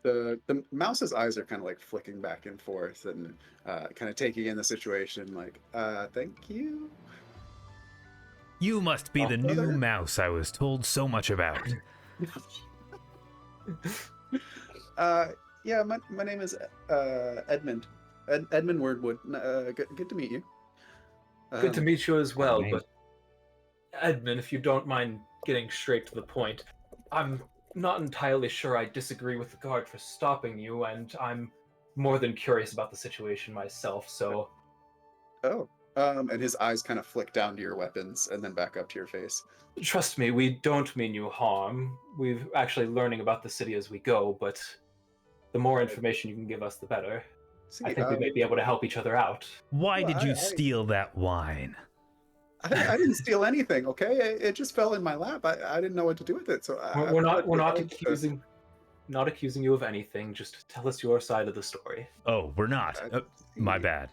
The mouse's eyes are kind of like flicking back and forth and kind of taking in the situation like, thank you. You must be the new mouse I was told so much about. Yeah, my name is Edmund. Edmund Wordwood. Good to meet you. Good to meet you as well, but Edmund, if you don't mind getting straight to the point, I'm not entirely sure I disagree with the guard for stopping you, and I'm more than curious about the situation myself, so... and his eyes kind of flick down to your weapons and then back up to your face. Trust me, we don't mean you harm. We're actually learning about the city as we go, but the more information you can give us, the better. See, I think we may be able to help each other out. Why did you steal that wine? I didn't steal anything, okay? It just fell in my lap. I didn't know what to do with it, so we're not accusing you of anything. Just tell us your side of the story. Oh, we're not. My bad.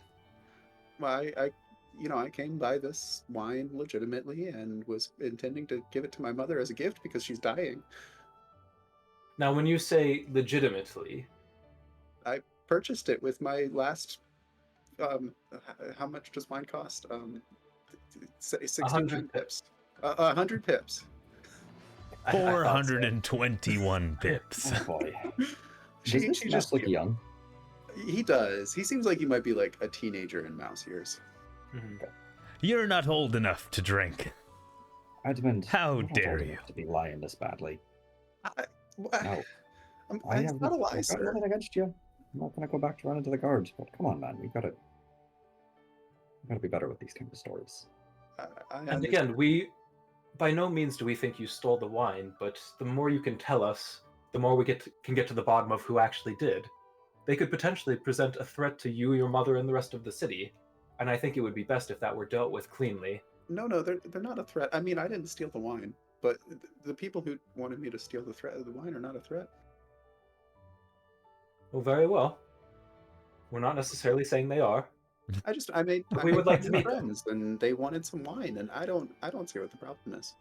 Well, I came by this wine legitimately and was intending to give it to my mother as a gift because she's dying. Now, when you say legitimately, I purchased it with my last. How much does wine cost? 69 pips. 100 pips. 421 pips. Oh boy. She just look young. He does. He seems like he might be like a teenager in mouse years. Mm-hmm. You're not old enough to drink. Edmund, how dare you to be lying this badly? No. I it's have not a lie, sir. nothing against you. I'm not going to go back to run into the guards, but come on, man, we gotta be better with these kind of stories. And again, by no means do we think you stole the wine, but the more you can tell us, the more we can get to the bottom of who actually did. They could potentially present a threat to you, your mother, and the rest of the city, and I think it would be best if that were dealt with cleanly. No, they're not a threat. I mean, I didn't steal the wine, but the people who wanted me to steal the wine are not a threat. Well, very well. We're not necessarily saying they are. We would like to meet friends, and they wanted some wine, and I don't see what the problem is.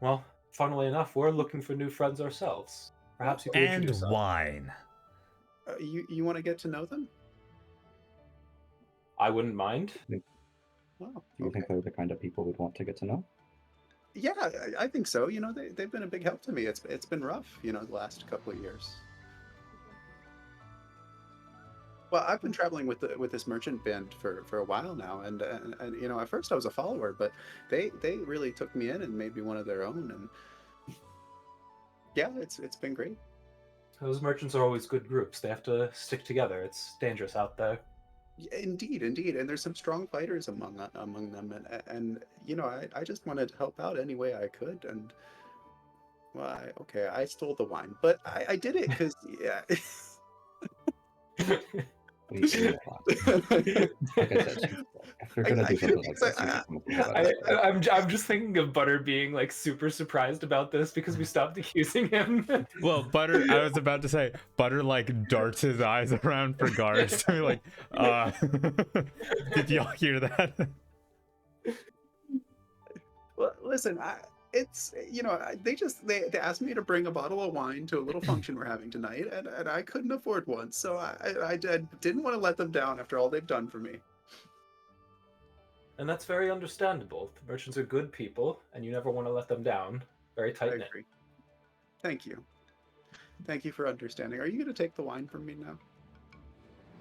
Well, funnily enough, we're looking for new friends ourselves. Perhaps you could And introduce us. wine. You want to get to know them? I wouldn't mind. Oh, Do you think they're the kind of people we'd want to get to know? Yeah, I think so. You know, they've been a big help to me. It's been rough, you know, the last couple of years. Well, I've been traveling with this merchant band for a while now, and you know, at first I was a follower, but they really took me in and made me one of their own, and yeah, it's been great. Those merchants are always good groups. They have to stick together. It's dangerous out there. Yeah, indeed, and there's some strong fighters among them, and you know, I just wanted to help out any way I could, and well, I stole the wine, but I did it because yeah. We like I said, if you're gonna do something like this, you should come up with it. I'm just thinking of Butter being like super surprised about this because we stopped accusing him. Well, Butter, I was about to say, Butter like darts his eyes around for guards to be like, did y'all hear that? Well, listen, it's, you know, they asked me to bring a bottle of wine to a little function we're having tonight, and I couldn't afford one, so I didn't want to let them down after all they've done for me. And that's very understandable. The merchants are good people, and you never want to let them down. Very I tight knit. agree. Thank you. Thank you for understanding. Are you going to take the wine from me now?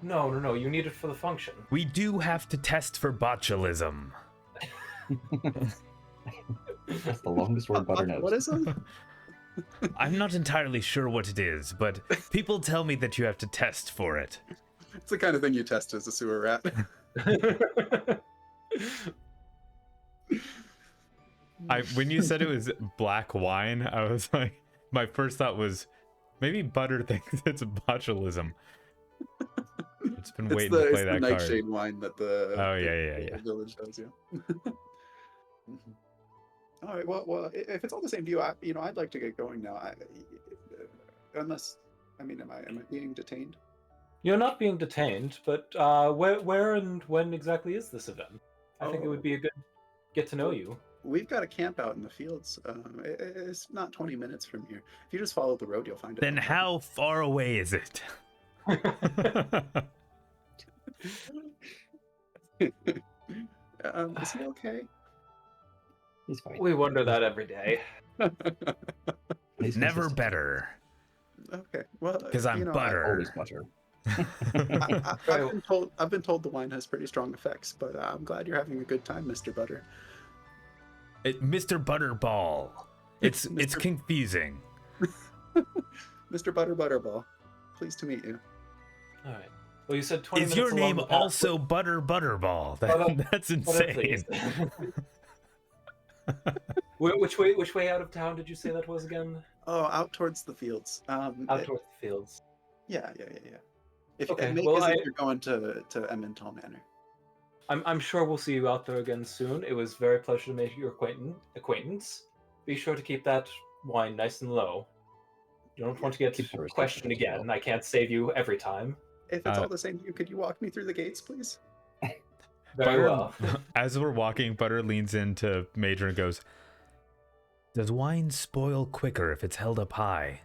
No. You need it for the function. We do have to test for botulism. That's the longest word Butter knows. What is it? I'm not entirely sure what it is, but people tell me that you have to test for it. It's the kind of thing you test as a sewer rat. When you said it was black wine, I was like, my first thought was maybe Butter thinks it's botulism. It's been waiting to play that card. It's the card. nightshade wine that the the village does, yeah. All right. Well, if it's all the same to you, I'd like to get going now. Unless, I mean, am I being detained? You're not being detained, but where and when exactly is this event? I think it would be a good get to know you. We've got a camp out in the fields. It's not 20 minutes from here. If you just follow the road, you'll find it. Then how far away is it? Is he okay? He's fine. We wonder that every day. Never better. Okay. Well, because I'm Butter. Always Butter. I've been told the wine has pretty strong effects, but I'm glad you're having a good time, Mr. Butter. Mr. Butterball. It's confusing. Mr. Butterball. Pleased to meet you. All right. Well, you said 20 minutes. Is your name also Butterball? That's insane. Which way out of town did you say that was again? Oh, out towards the fields. Out towards the fields. Yeah. If okay. Make as if you're going to Emmental Manor. I'm sure we'll see you out there again soon. It was very pleasure to make your acquaintance. Be sure to keep that wine nice and low. You don't want to get questioned again. I can't save you every time. If it's all the same to you, could you walk me through the gates, please? Very well. As we're walking, Butter leans into Major and goes, "Does wine spoil quicker if it's held up high?"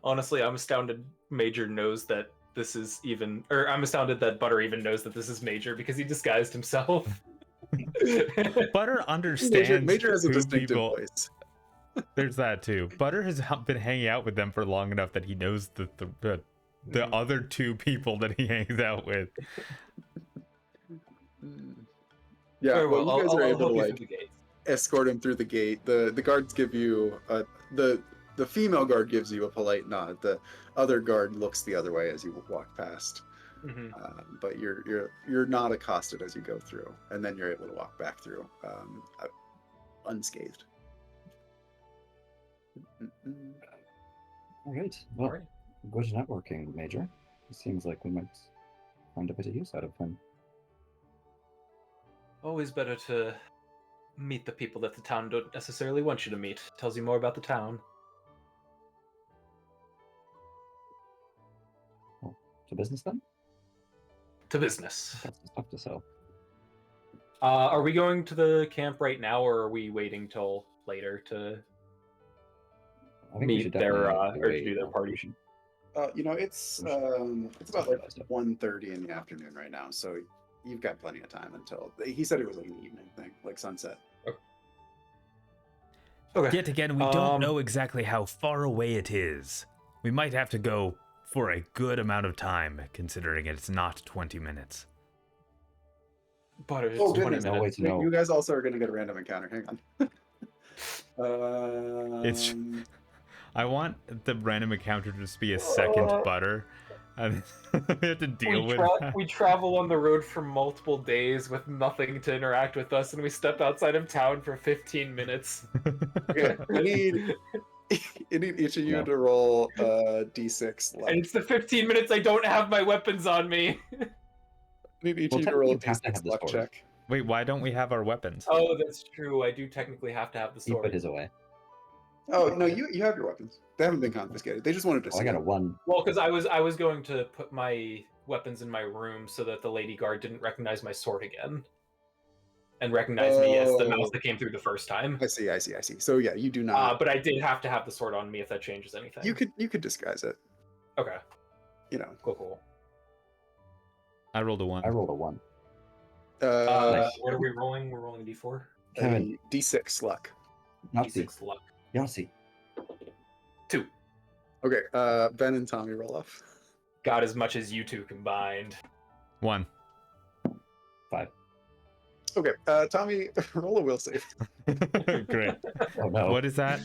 Honestly, I'm astounded Major knows that this is even, or I'm astounded that Butter even knows that this is Major because he disguised himself. Butter understands Major has a distinctive voice. There's that too. Butter has been hanging out with them for long enough that he knows the other two people that he hangs out with. Yeah, well, you guys are able to like escort him through the gate. The guards give you the female guard gives you a polite nod. The other guard looks the other way as you walk past. Mm-hmm. But you're not accosted as you go through, and then you're able to walk back through unscathed. All right. Well, good networking, Major. It seems like we might find a bit of use out of him. Always better to meet the people that the town don't necessarily want you to meet. Tells you more about the town. Well, to business then? To business. Got some stuff to sell. Are we going to the camp right now, or are we waiting till later to... I think we meet should their definitely or to do their party. It's about like 1:30 in the afternoon right now, so you've got plenty of time until he said it was like an evening thing, like sunset. Okay. Yet again, we don't know exactly how far away it is. We might have to go for a good amount of time, considering it's not 20 minutes. But it's 20 goodness, no way minutes. to know. You guys also are going to get a random encounter. Hang on. It's. I want the random encounter to just be a second butter, and we have to deal with that. We travel on the road for multiple days with nothing to interact with us, and we step outside of town for 15 minutes. Okay, you need each of you to roll d6 luck. And it's the 15 minutes I don't have my weapons on me. I need each of you to roll a technically you have to have d6 the luck sword. check. Wait, why don't we have our weapons? Oh, that's true. I do technically have to have the He sword. put his away. Oh no, you have your weapons. They haven't been confiscated. They just wanted to Oh, see. I got a 1. Well, because I was going to put my weapons in my room so that the lady guard didn't recognize my sword again, and recognize me as the mouse that came through the first time. I see. So yeah, you do not. But I did have to have the sword on me if that changes anything. You could disguise it. Okay. You know. Cool. I rolled a 1. I rolled a 1. Nice. What are we rolling? We're rolling a d4. Kevin. D6 luck. Yahtzee. D6 luck. Yahtzee. 2. Okay. Ben and Tommy roll off. Got as much as you two combined. 1. 5. Okay. Tommy, roll a will save. Great. Oh no. What is that?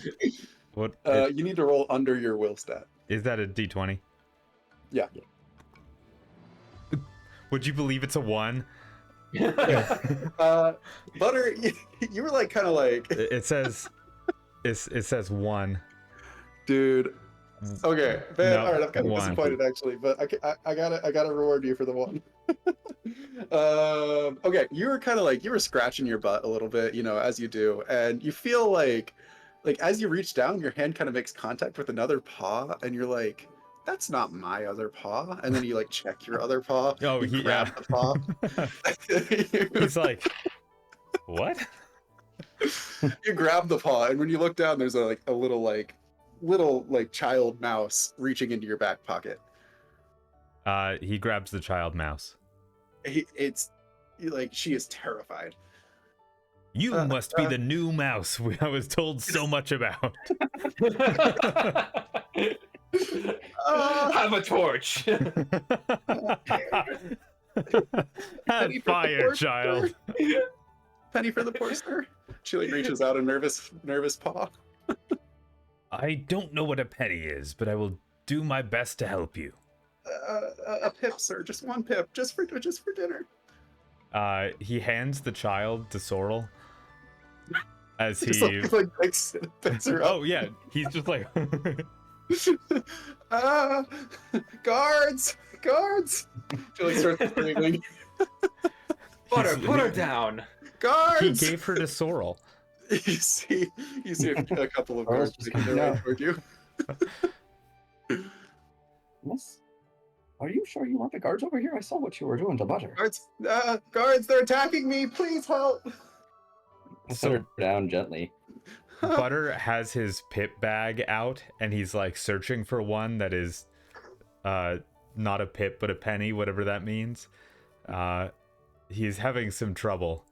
What? You need to roll under your will stat. Is that a d20? Yeah. Would you believe it's a 1? Butter, you were like kind of like It says 1. dude. Okay, Ben. No, all right, I'm kind of 1. disappointed actually, but I gotta reward you for the 1. Okay, you were kind of like you were scratching your butt a little bit, you know, as you do, and you feel like as you reach down, your hand kind of makes contact with another paw, and you're like, that's not my other paw. And then you like check your other paw. Oh, you grab the paw. He's like, what? You grab the paw, and when you look down, there's a little child mouse reaching into your back pocket. He grabs the child mouse. It's like she is terrified. You must be the new mouse I was told so much about. Have a torch. Have fire, child. Penny for the poor sir. She like reaches out a nervous paw. I don't know what a penny is, but I will do my best to help you. A pip, sir. Just 1 pip, just for dinner. He hands the child to Sorrel as he just like picks her up. Oh yeah, he's just like guards! She like starts screaming. Butter, put her down. Guards! he gave her to Sorrel. You see a couple of guards making their way toward you. Miss, are you sure you want the guards over here? I saw what you were doing to Butter. Guards, they're attacking me! Please help! I set her down gently. Butter has his pip bag out, and he's like searching for one that is not a pip but a penny, whatever that means. He's having some trouble.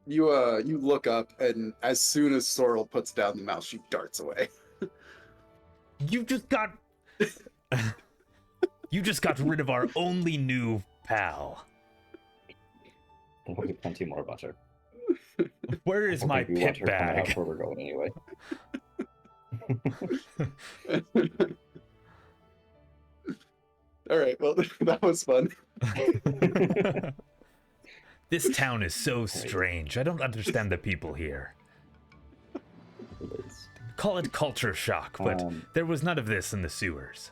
You look up, and as soon as Sorrel puts down the mouse, she darts away. You just got rid of our only new pal. There'll be plenty more Butter. Where is my pip bag? Where we're going anyway. All right, well, that was fun. This town is so strange. I don't understand the people here. Call it culture shock, but there was none of this in the sewers.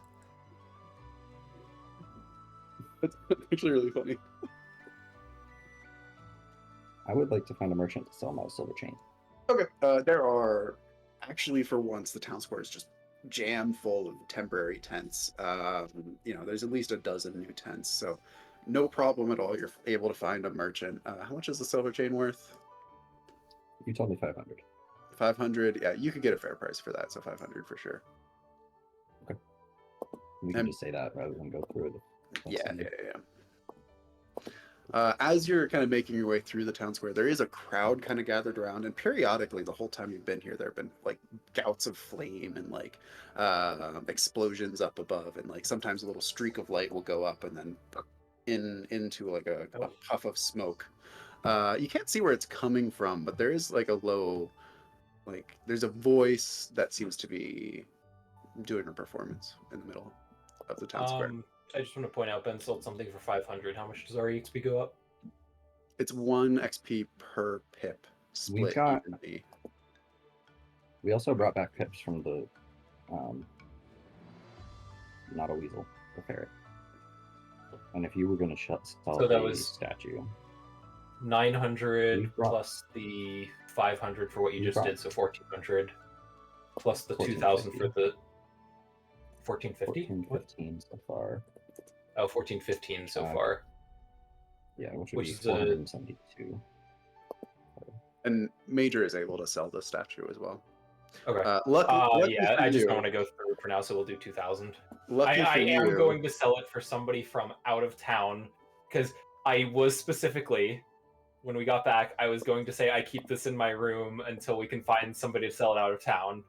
That's actually really funny. I would like to find a merchant to sell my silver chain. Okay, there are actually, for once, the town square is just jam full of temporary tents. There's at least a dozen new tents, so no problem at all. You're able to find a merchant. How much is the silver chain worth? You told me 500. 500. Yeah, you could get a fair price for that. So 500 for sure. We can just say that rather than go through it. Yeah. As you're kind of making your way through the town square, there is a crowd kind of gathered around, and periodically, the whole time you've been here, there have been like gouts of flame and like explosions up above, and like sometimes a little streak of light will go up and then into like a puff of smoke. You can't see where it's coming from, but there is like a low, like there's a voice that seems to be doing a performance in the middle of the town square. I just want to point out Ben sold something for 500. How much does our EXP go up? It's 1 XP per pip split evenly. We also brought back pips from the not a weasel, the ferret. And if you were going to sell so that was statue, 900 plus the 500 for what you just did, so 1400 plus the 2000 for the 1450. 1415 so far. Oh, 1415 so far. Yeah, which would be 472. And Major is able to sell the statue as well. Okay. Lucky yeah, I just you. don't want to go through for now, so we'll do 2000. I am going to sell it for somebody from out of town, because I was specifically, when we got back, I was going to say I keep this in my room until we can find somebody to sell it out of town.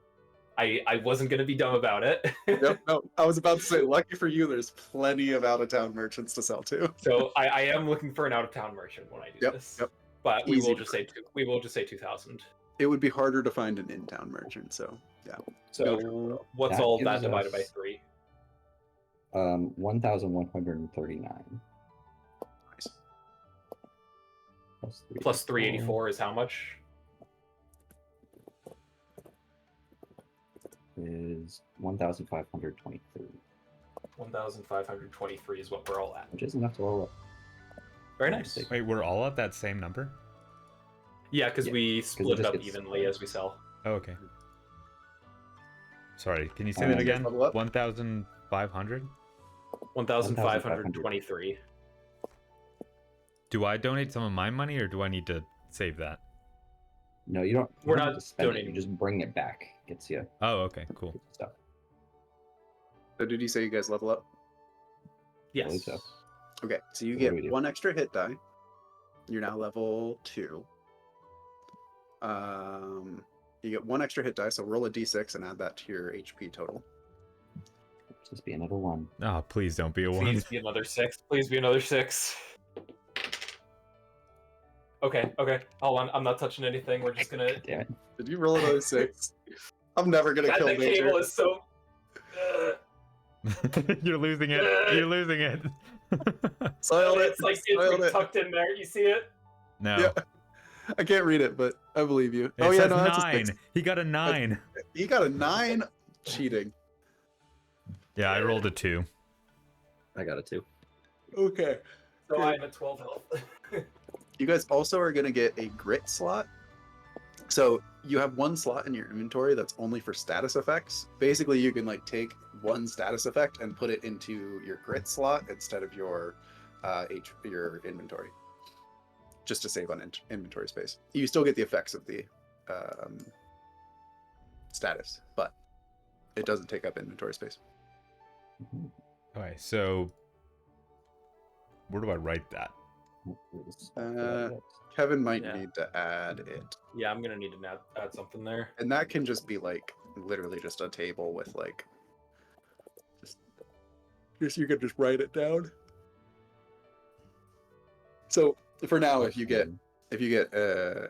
I wasn't going to be dumb about it. Yep, no, I was about to say, lucky for you, there's plenty of out-of-town merchants to sell to. So I am looking for an out-of-town merchant when I do this. Yep. But we will just say 2000. It would be harder to find an in-town merchant, so yeah. So what's all that divided by 3? 1,139. Nice. Plus 384 is how much? Is 1,523. 1,523 is what we're all at. Which is enough to roll up. Very nice. Wait, we're all at that same number? Yeah, because we split it up evenly as we sell. Oh, okay. Sorry, can you say that again? 1,500? 1,523. Do I donate some of my money, or do I need to save that? No, you don't. We're not donating. You just bring it back. Gets you. Oh, okay, cool. Stuff. So did you say you guys level up? Yes. So. Okay, so you get 1 extra hit die. You're now level 2. You get 1 extra hit die, so roll a d6 and add that to your HP total. Just be another 1. Oh, please don't be a 1. Please be another 6. Please be another 6. Okay. Hold on. I'm not touching anything. We're just gonna. Damn it. Did you roll another 6? I'm never gonna kill Major. The cable is so. You're losing it. You're losing it. It's like it's tucked in there. You see it? No. Yeah. I can't read it, but I believe you. It says 9. He got a 9. He got a 9. Cheating. Yeah, I rolled a 2. I got a 2. Okay. So I'm at 12 health. You guys also are going to get a grit slot. So you have 1 slot in your inventory that's only for status effects. Basically, you can like take 1 status effect and put it into your grit slot instead of your your inventory, just to save on inventory space. You still get the effects of the status, but it doesn't take up inventory space. Okay, so where do I write that? Kevin might need to add it. Yeah, I'm gonna need to add something there. And that can just be like literally just a table with like just you can just write it down. So for now, if you get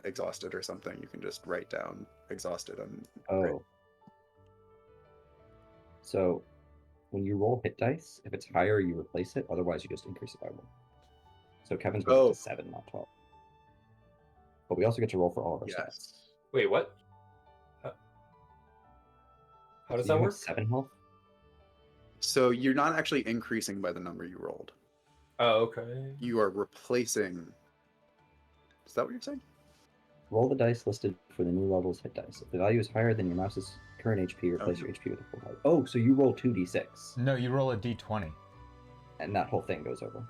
exhausted or something, you can just write down exhausted on. Oh. So when you roll hit dice, if it's higher, you replace it. Otherwise, you just increase it by 1. So Kevin's going to 7, not 12. But we also get to roll for all of our stats. Wait, what? How does that work? 7 health. So you're not actually increasing by the number you rolled. Oh, okay. You are replacing. Is that what you're saying? Roll the dice listed for the new level's hit dice. If the value is higher than your mouse's current HP, replace your HP with a full value. Oh, so you roll 2d6. No, you roll a d20. And that whole thing goes over.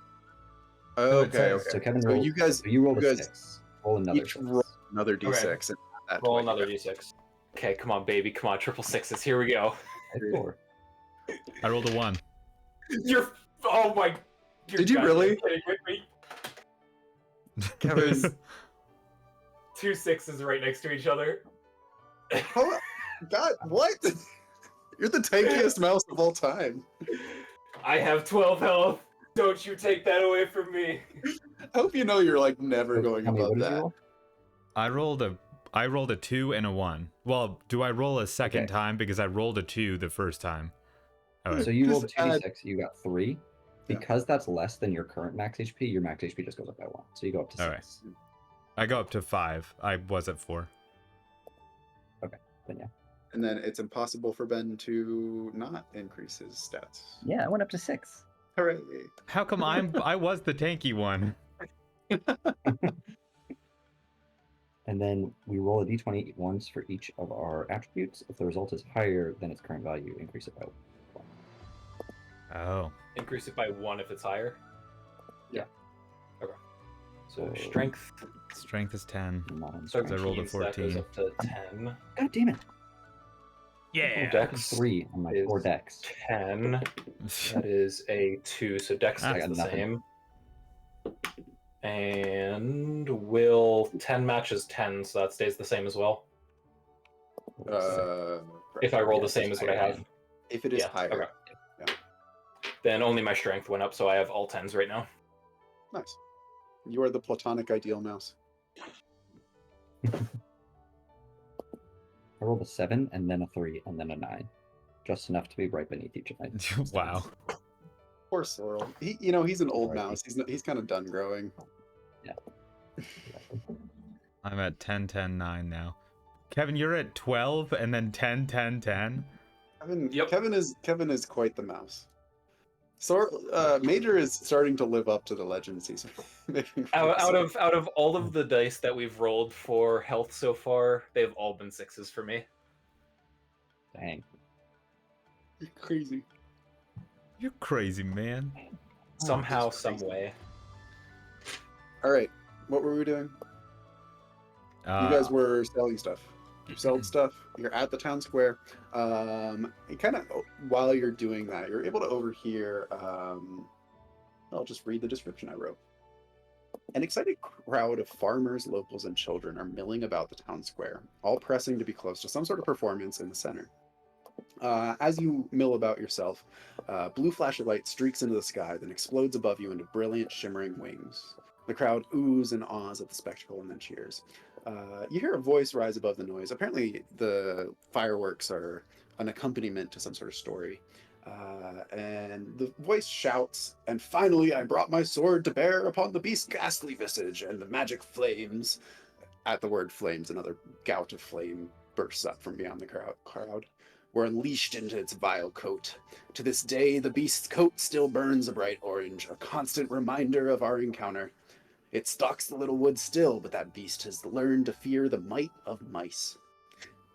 Okay. So Kevin, so you rolled a 6. Roll another 6. Roll another d6. Okay. And roll another d6. Okay, come on, baby. Come on, triple sixes. Here we go. I rolled a 1. You're... Oh my... Did you really? Kidding with me? Kevin. 2 6s right next to each other. Oh, God, what? You're the tankiest mouse of all time. I have 12 health. Don't you take that away from me. I hope you know you're like never going above that. I rolled a 2 and a 1. Well, do I roll a second time because I rolled a 2 the first time? Oh, so you rolled 2d6, you got 3. Because that's less than your current max HP, your max HP just goes up by 1. So you go up to 6. Right. I go up to 5. I was at 4. Okay, then yeah. And then it's impossible for Ben to not increase his stats. Yeah, I went up to 6. Hooray. How come I was the tanky one? And then we roll a d20 once for each of our attributes. If the result is higher than its current value, increase it by 1. Oh. Increase it by 1 if it's higher? Yeah. Okay. So strength. Strength is 10. So I rolled a 14. That goes up to 10. God damn it. Yeah. Dex 3 on my 4 dex. 10. That is a 2, so Dex stays the nothing. same. And will 10 matches 10, so that stays the same as well. If I roll the same as what I have. If it is higher. Okay. Yeah. Then only my strength went up, so I have all 10s right now. Nice. You are the platonic ideal mouse. I rolled a 7 and then a 3 and then a 9. Just enough to be right beneath each of my Wow. Poor Sorrel. He's an old mouse. He's kind of done growing. Yeah. I'm at 10, 10, 9 now. Kevin, you're at 12 and then 10, 10, 10. Kevin is quite the mouse. Major is starting to live up to the legends he's making. Out of all of the dice that we've rolled for health so far, they've all been 6s for me. Dang. You're crazy. You're crazy, man. Somehow, some way. All right, what were we doing? You guys were selling stuff. You sold stuff. You're at the town square. And kind of while you're doing that, you're able to overhear. I'll just read the description I wrote. An excited crowd of farmers, locals, and children are milling about the town square, all pressing to be close to some sort of performance in the center. As you mill about yourself, blue flash of light streaks into the sky, then explodes above you into brilliant, shimmering wings. The crowd oohs and ahs at the spectacle and then cheers. You hear a voice rise above the noise. Apparently, the fireworks are an accompaniment to some sort of story. And the voice shouts, "And finally I brought my sword to bear upon the beast's ghastly visage, and the magic flames." At the word flames, another gout of flame bursts up from beyond the crowd. Were unleashed into its vile coat. To this day, the beast's coat still burns a bright orange, a constant reminder of our encounter. It stalks the little wood still, but that beast has learned to fear the might of mice.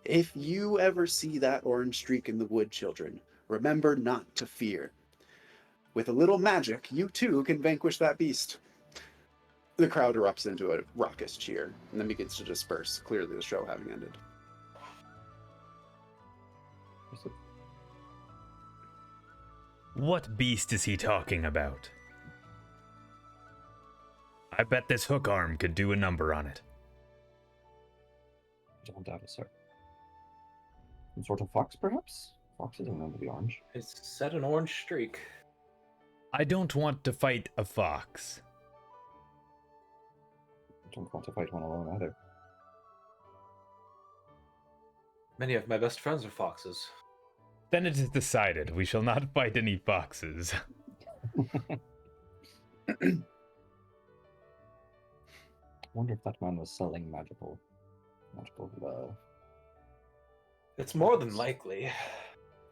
If you ever see that orange streak in the wood, children, remember not to fear. With a little magic, you too can vanquish that beast. The crowd erupts into a raucous cheer, and then begins to disperse, clearly the show having ended. What beast is he talking about? I bet this hook arm could do a number on it. Don't doubt it, sir. Some sort of fox, perhaps? Foxes are known to be orange. It's set an orange streak. I don't want to fight a fox. I don't want to fight one alone either. Many of my best friends are foxes. Then it is decided. We shall not fight any foxes. I wonder if that man was selling magical It's more than likely.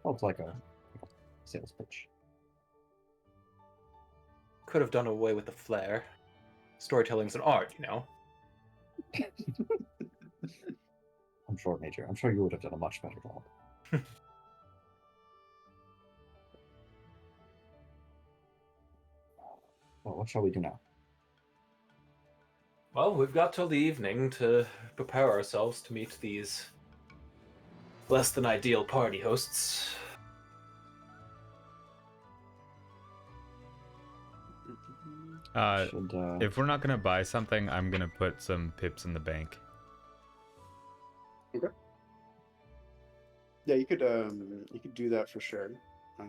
well, it's like a sales pitch. Could have done away with the flair. Storytelling's an art, you know. I'm sure, Major. I'm sure you would have done a much better job. Well, what shall we do now? Well, we've got till the evening to prepare ourselves to meet these Less than ideal party hosts. If we're not gonna buy something, I'm gonna put some pips in the bank. Okay. Yeah, you could do that for sure. I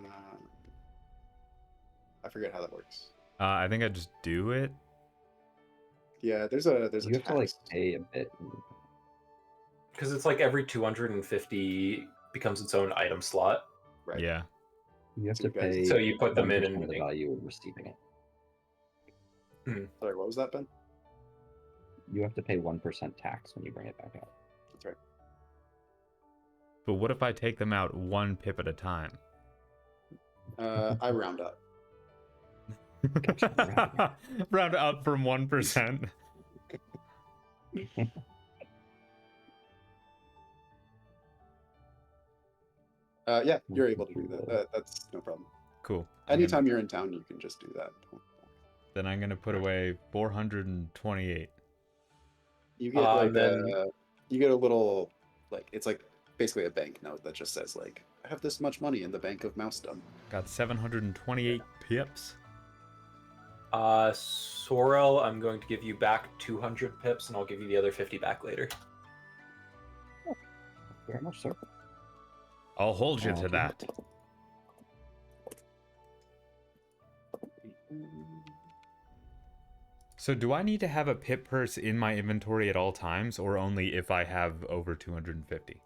forget how that works. I think I just do it. Yeah, there's a You have tax. to like pay a bit. Because it's like every 250 becomes its own item slot. Right. Yeah. You have So to you guys- pay. So you put them in 1% and of the value of receiving it. Sorry, what was that, Ben? You have to pay 1% tax when you bring it back out. That's right. But what if I take them out 1 pip at a time? I round up. Round up from 1%. Yeah, you're able to do that. That's no problem. Cool. Anytime you're in town, you can just do that. Then I'm gonna put away 428. You get you get a little it's like basically a bank note that just says like I have this much money in the bank of Mousedom. Got 728 pips. Sorrel, I'm going to give you back 200 pips, and I'll give you the other 50 back later. Very much so. I'll hold you to that. So do I need to have a pip purse in my inventory at all times, or only if I have over 250?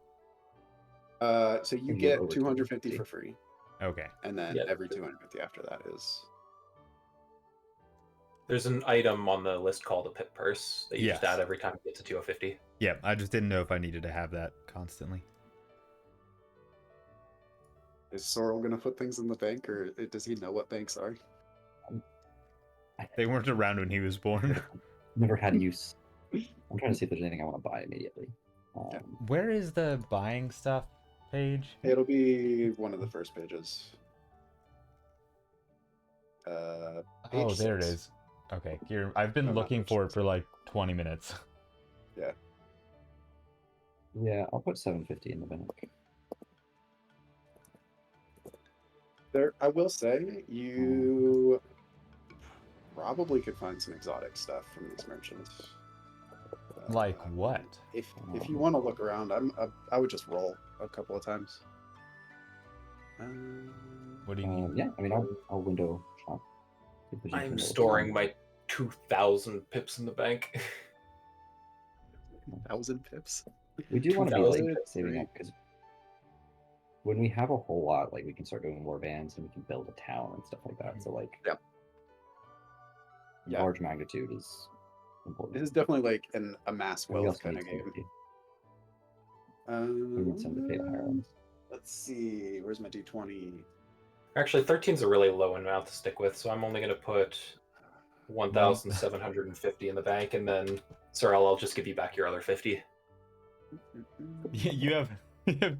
So you get 250 for free. Okay. And then every 250 after that is... There's an item on the list called a pip purse that you just add every time you get to 250. Yeah, I just didn't know if I needed to have that constantly. Is Sorrel going to put things in the bank, or does he know what banks are? They weren't around when he was born. Never had use. I'm trying to see if there's anything I want to buy immediately. Where is the buying stuff page? It'll be one of the first pages. Oh, there it is. Okay, here I've been looking for it for like 20 minutes. Yeah. Yeah, I'll put 750 in the bank. There, I will say, you probably could find some exotic stuff from these merchants. Like what? If you want to look around, I would just roll a couple of times. What do you mean? Yeah, I mean, I'll window shop. I'm storing my 2,000 pips in the bank. 1,000 pips? We do want to be like saving up, because when we have a whole lot, like we can start doing war bands and we can build a town and stuff like that. So like, large magnitude is important. This is definitely like a mass wealth kind of game. We need some to pay the higher ones. Let's see, where's my D20? Actually, 13's a really low amount to stick with, so I'm only going to put 1,750 in the bank, and then, Sorrel, I'll just give you back your other 50. You have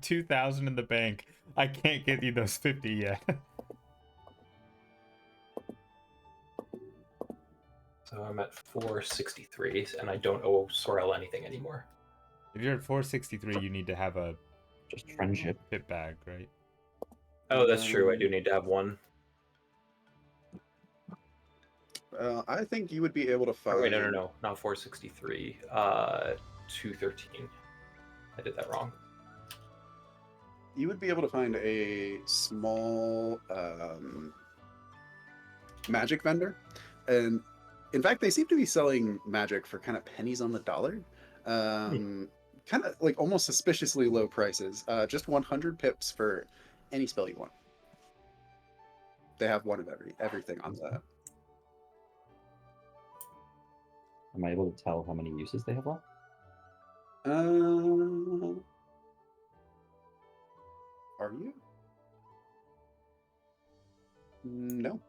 2,000 in the bank. I can't get you those 50 yet. So I'm at 463, and I don't owe Sorrel anything anymore. If you're at 463, you need to have a just friendship pip bag, right? Oh, that's true. I do need to have one. I think you would be able to find... Oh, wait, no. Not 463. 213. I did that wrong. You would be able to find a small magic vendor. And in fact, they seem to be selling magic for kind of pennies on the dollar. Kind of like almost suspiciously low prices. Just 100 pips for any spell you want. They have one of everything on that. Am I able to tell how many uses they have left? Are you? No.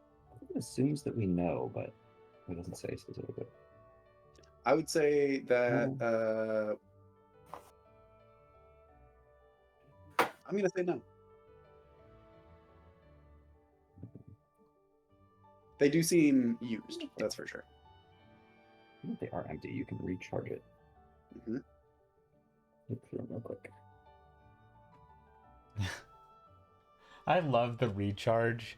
It assumes that we know, but it doesn't say specifically. I would say that I'm gonna say no. They do seem used, that's for sure. Even if they are empty, you can recharge it. Mm-hmm. Look for them real quick. I love the recharge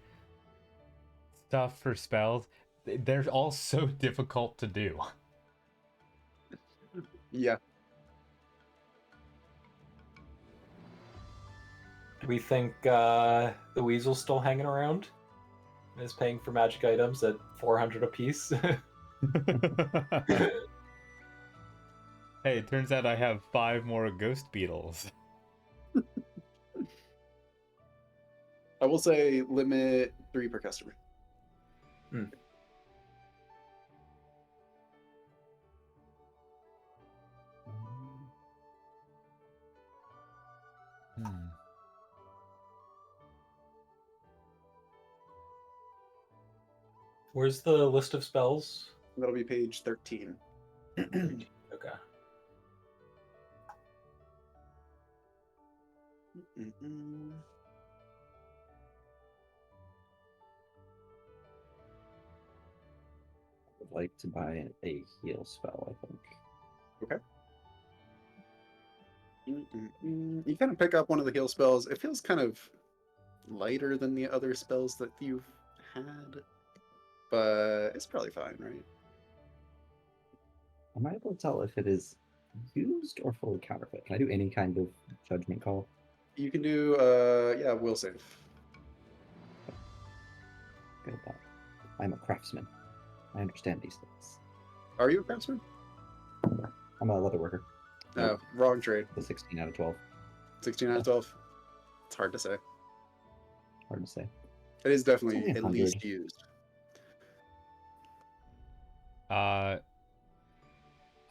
stuff for spells. They're all so difficult to do. Yeah. We think the weasel's still hanging around. Is paying for magic items at 400 apiece. Hey, it turns out I have 5 more ghost beetles. I will say limit 3 per customer. Hmm. Where's the list of spells? That'll be page 13. Okay. I would like to buy a heal spell, I think. Okay. You kind of pick up one of the heal spells. It feels kind of lighter than the other spells that you've had, but it's probably fine, right? Am I able to tell if it is used or fully counterfeit? Can I do any kind of judgment call? You can do, yeah, will save. Good at that. I'm a craftsman. I understand these things. Are you a craftsman? I'm a leather worker. No, wrong trade. The 16 out of 12. 16 out of 12. It's hard to say. Hard to say. It is definitely It's only at 100. least used. I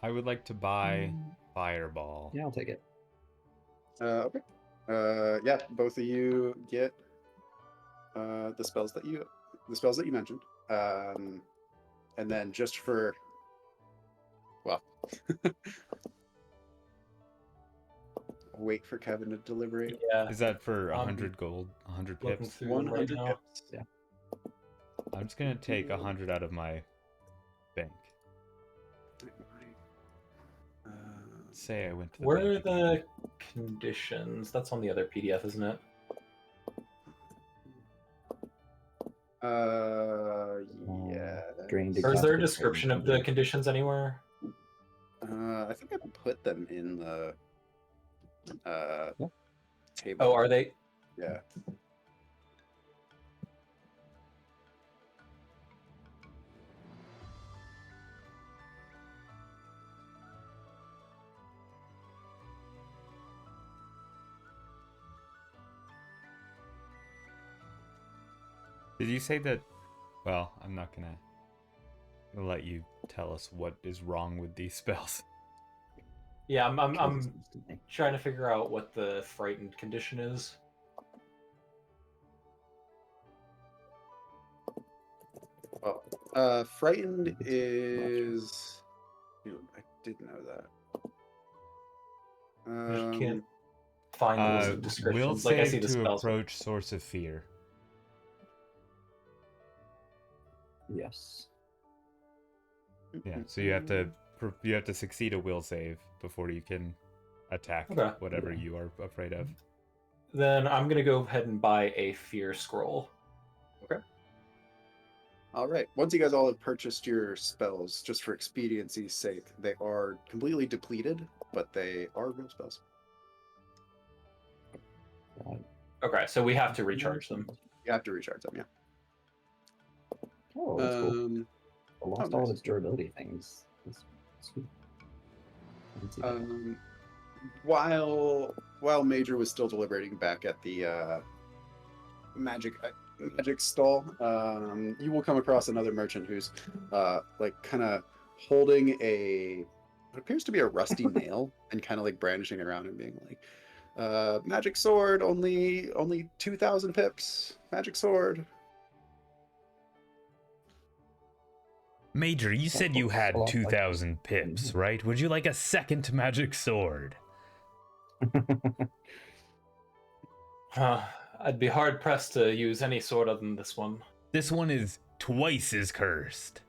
would like to buy Fireball. Yeah, I'll take it. Okay. Yeah, both of you get the spells that you mentioned. And then just for, well, wait for Kevin to deliberate. Yeah. Is that for 100 gold? 100 pips? 100 now. pips. Yeah. I'm just gonna take 100 out of my bank. Say I went to the Where are bank. the conditions? That's on the other PDF, isn't it? Yeah. Drained Or is there a exhausted, description of the conditions anywhere? I think I put them in the Yeah. table. Oh, are they? Yeah. Did you say that? Well, I'm not gonna let you tell us what is wrong with these spells. Yeah, I'm trying to figure out what the frightened condition is. Well, frightened is. I did know that. I just can't find the list of Will descriptions. Like I see save the to spells. approach source of fear. Yes. Yeah, so you have to succeed a will save before you can attack Okay. whatever you are afraid of. Then I'm gonna go ahead and buy a fear scroll. Okay. All right. Once you guys all have purchased your spells, just for expediency's sake, they are completely depleted, but they are real spells. Okay, so we have to recharge them. You have to recharge them, yeah. Oh, that's cool. It lost all of nice. its durability things. That's sweet. I didn't see that. While Major was still deliberating back at the magic stall, you will come across another merchant who's like kind of holding what appears to be a rusty nail and kind of like brandishing it around and being like, magic sword, only 2,000 pips. Magic sword. Major, you said you had 2,000 pips, right? Would you like a second magic sword? I'd be hard pressed to use any sword other than this one. This one is twice as cursed.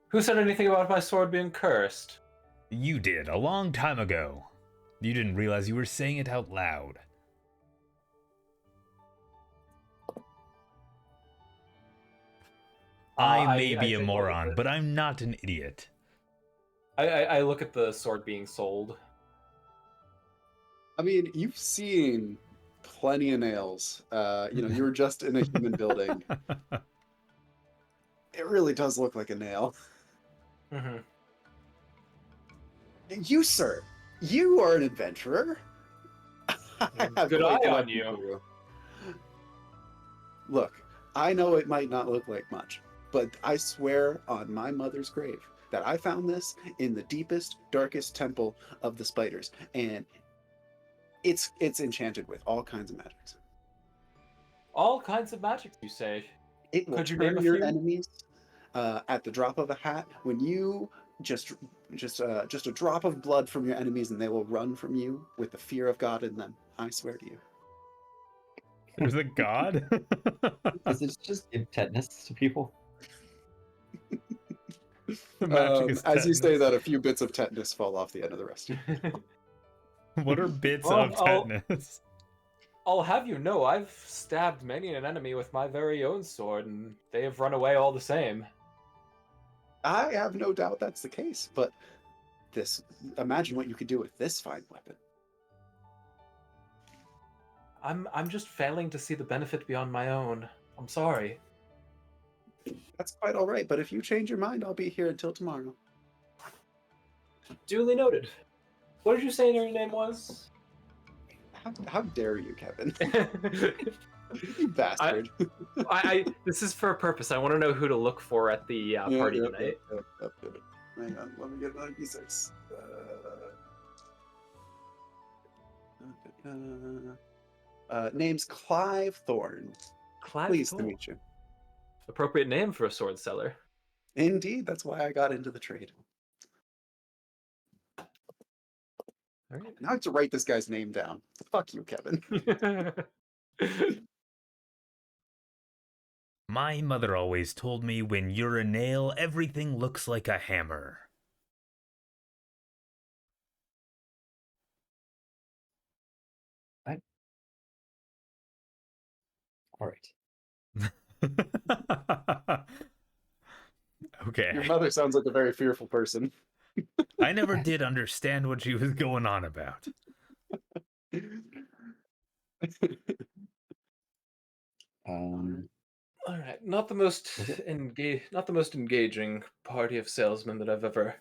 Who said anything about my sword being cursed? You did, a long time ago. You didn't realize you were saying it out loud. I may be a take a look at moron, it. but I'm not an idiot. I look at the sword being sold. I mean, you've seen plenty of nails. You were just in a human building. It really does look like a nail. Mm-hmm. You, sir, you are an adventurer. I have Good quite eye the on weapon you. for you. Look, I know it might not look like much, but I swear on my mother's grave that I found this in the deepest, darkest temple of the spiders, and it's enchanted with all kinds of magics. All kinds of magic, you say? It will Could you name turn a your few? enemies at the drop of a hat. When you just a drop of blood from your enemies, and they will run from you with the fear of God in them. I swear to you. There's a god? Does it just give tetanus to people? The magic is As you say tetanus. that, a few bits of tetanus fall off the end of the rest. What are bits Well, of tetanus? I'll have you know, I've stabbed many an enemy with my very own sword, and they have run away all the same. I have no doubt that's the case, but imagine what you could do with this fine weapon. I'm just failing to see the benefit beyond my own. I'm sorry. That's quite all right, but if you change your mind, I'll be here until tomorrow. Duly noted. What did you say your name was? How dare you, Kevin? You bastard. This is for a purpose. I want to know who to look for at the party tonight. Yep. Hang on, let me get another D6. Name's Clive Thorne. Clive Pleased Thorne. to meet you. Appropriate name for a sword seller. Indeed, that's why I got into the trade. All right. Now I have to write this guy's name down. Fuck you, Kevin. My mother always told me when you're a nail, everything looks like a hammer. All right. Okay. Your mother sounds like a very fearful person. I never did understand what she was going on about. All right, not the most engaging party of salesmen that I've ever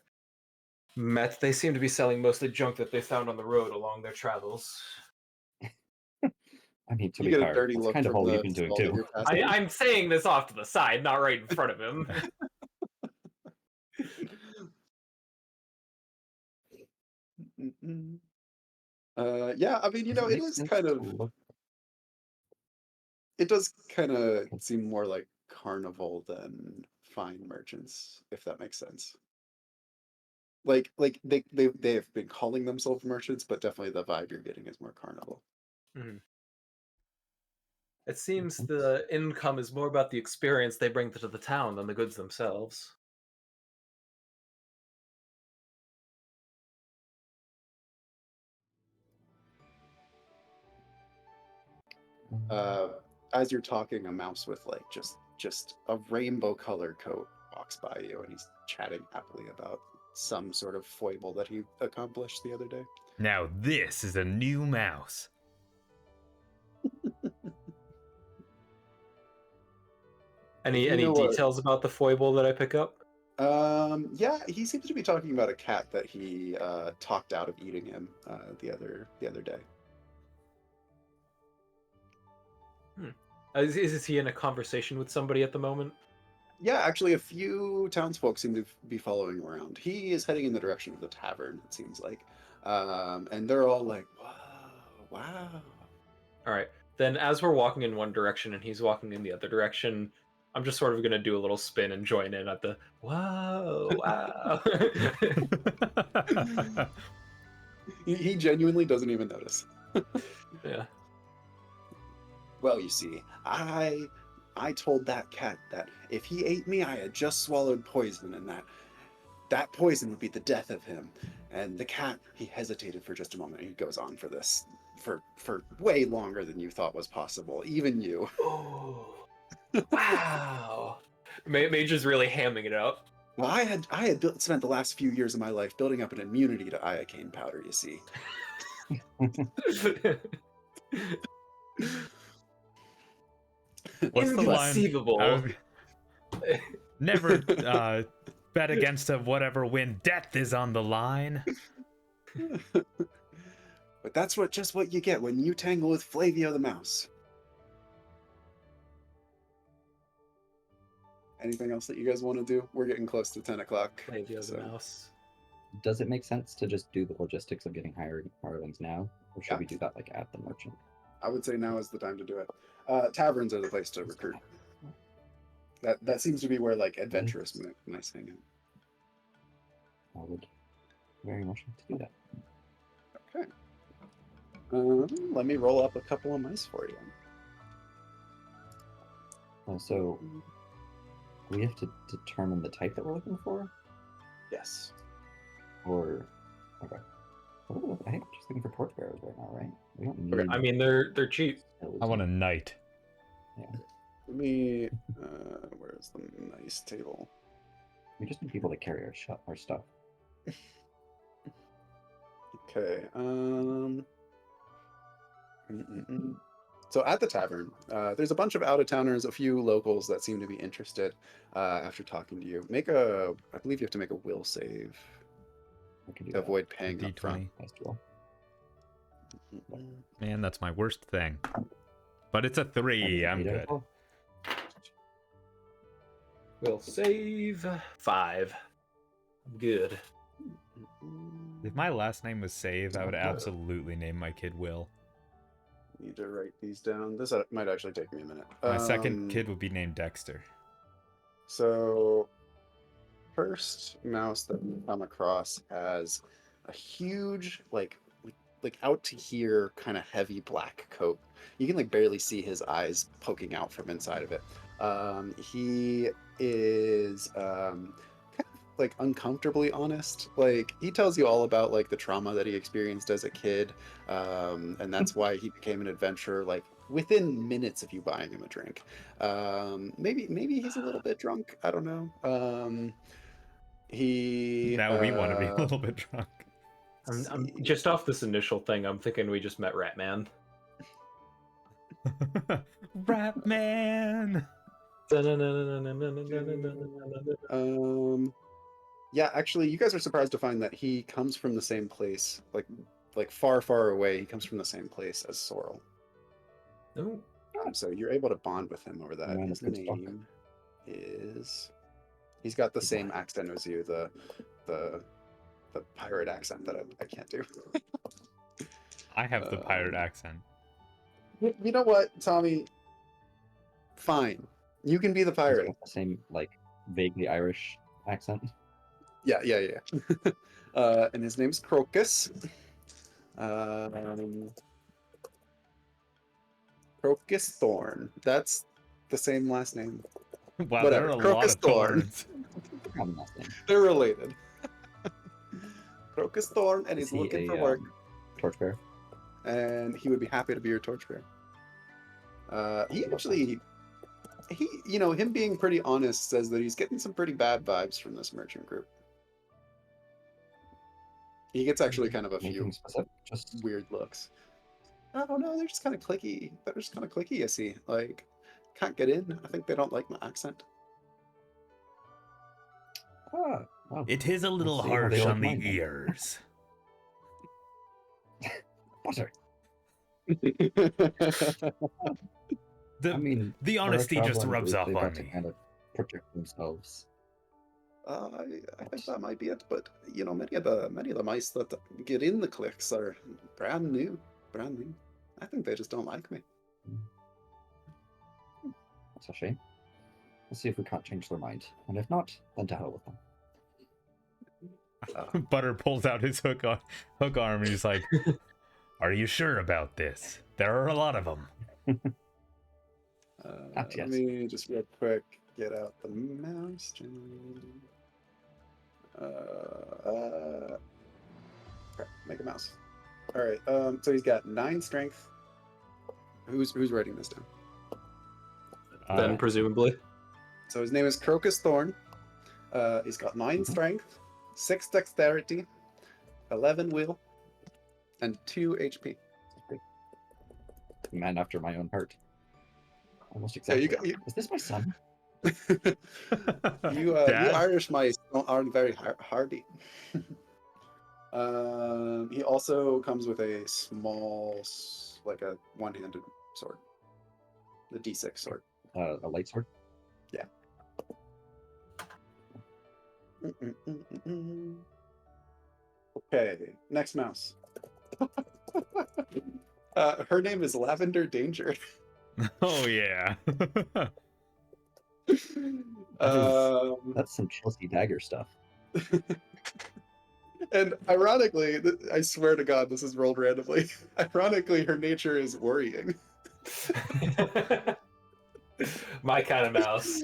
met. They seem to be selling mostly junk that they found on the road along their travels. I mean, to You be get a fair, dirty that's look kind of from all the you've been doing stall that too. you're passing. I'm saying this off to the side, not right in front of him. Yeah, I mean, Does it it make is sense kind to of. look- It does kind of seem more like carnival than fine merchants, if that makes sense. Like they have been calling themselves merchants, but definitely the vibe you're getting is more carnival. Mhm. It seems the income is more about the experience they bring to the town than the goods themselves. As you're talking, a mouse with like just a rainbow colored coat walks by you, and he's chatting happily about some sort of foible that he accomplished the other day. Now this is a new mouse. Any You know what? details about the foible that I pick up? Yeah, he seems to be talking about a cat that he talked out of eating him the other day. Is he in a conversation with somebody at the moment? Yeah, actually, a few townsfolk seem to be following him around. He is heading in the direction of the tavern, it seems like, and they're all like, wow. All right. Then, as we're walking in one direction and he's walking in the other direction, I'm just sort of gonna do a little spin and join in at the wow, wow. He genuinely doesn't even notice. Yeah. Well, you see, I told that cat that if he ate me, I had just swallowed poison, and that that poison would be the death of him. And the cat, he hesitated for just a moment. He goes on for this for way longer than you thought was possible, even you. Oh, wow. Major's really hamming it up. Well, I had spent the last few years of my life building up an immunity to iocane powder, you see. What's the line? Inconceivable. Never bet against a whatever when death is on the line. But that's just what you get when you tangle with Flavio the Mouse. Anything else that you guys want to do? We're getting close to 10 o'clock. Flavio the Mouse. Does it make sense to just do the logistics of getting hirelings now? Or should we do that like at the merchant? I would say now is the time to do it. Taverns are the place to recruit. That seems to be where like adventurous mice hang out. I would very much like to do that. Okay. Let me roll up a couple of mice for you. So we have to determine the type that we're looking for? Yes. Or okay. I think we're just looking for torchbearers right now, right? We don't need. Okay, I mean, they're cheap. I want a knight. Yeah. Let me. Where's the nice table? We just need people to carry our stuff. Okay. So at the tavern, there's a bunch of out-of-towners, a few locals that seem to be interested. After talking to you, I believe you have to make a will save to avoid paying up front. Man, that's my worst thing. But it's a 3. I'm good. Will save 5. I'm good. If my last name was Save, I would absolutely name my kid Will. Need to write these down. This might actually take me a minute. My second kid would be named Dexter. So, first mouse that we come across has a huge, like out to here, kind of heavy black coat. You can like barely see his eyes poking out from inside of it. He is kind of like uncomfortably honest. Like he tells you all about like the trauma that he experienced as a kid, and that's why he became an adventurer. Like within minutes of you buying him a drink. Maybe he's a little bit drunk. I don't know. Now we want to be a little bit drunk. I'm just off this initial thing. I'm thinking we just met Ratman. Ratman. Yeah, actually, you guys are surprised to find that he comes from the same place, like far, far away. He comes from the same place as Sorrel. Oh. So you're able to bond with him over that. His name is. He's got the same accent as you, the pirate accent that I can't do. I have the pirate accent. You know what, Tommy? Fine. You can be the pirate. The same, like, vaguely Irish accent. Yeah. And his name's Crocus. Crocus Thorn. That's the same last name. Wow, Whatever. there are a Crocus lot of thorns. They're related. Crocus Thorn, and he's looking for work. Torchbearer. And he would be happy to be your torchbearer. Him being pretty honest, says that he's getting some pretty bad vibes from this merchant group. He gets actually kind of a few weird looks. I don't know, they're just kind of cliquey. You see. Like, can't get in. I think they don't like my accent. Well, it is a little harsh on the ears. Butter. The honesty just rubs off on me. Kind of protect themselves. I think that might be it, but many of the mice that get in the cliques are brand new. I think they just don't like me. That's a shame. Let's see if we can't change their mind, and if not, then to hell with them. Butter pulls out his hook arm and he's like, "Are you sure about this? There are a lot of them." Let me just real quick get out the mouse. Crap, make a mouse. All right. So he's got 9 strength. Who's writing this down? Ben, presumably. So his name is Crocus Thorn. He's got 9 strength, 6 dexterity, 11 will, and 2 HP. Man after my own heart. Almost Yeah, exactly. Is this my son? You Irish mice aren't very hardy. He also comes with a small, like a one-handed sword, the D6 sword. A light sword. Yeah. Okay, next mouse. Her name is Lavender Danger. Oh yeah. That's some Chelsea Dagger stuff. And ironically, I swear to God, this is rolled randomly. Ironically, her nature is worrying. My kind of mouse.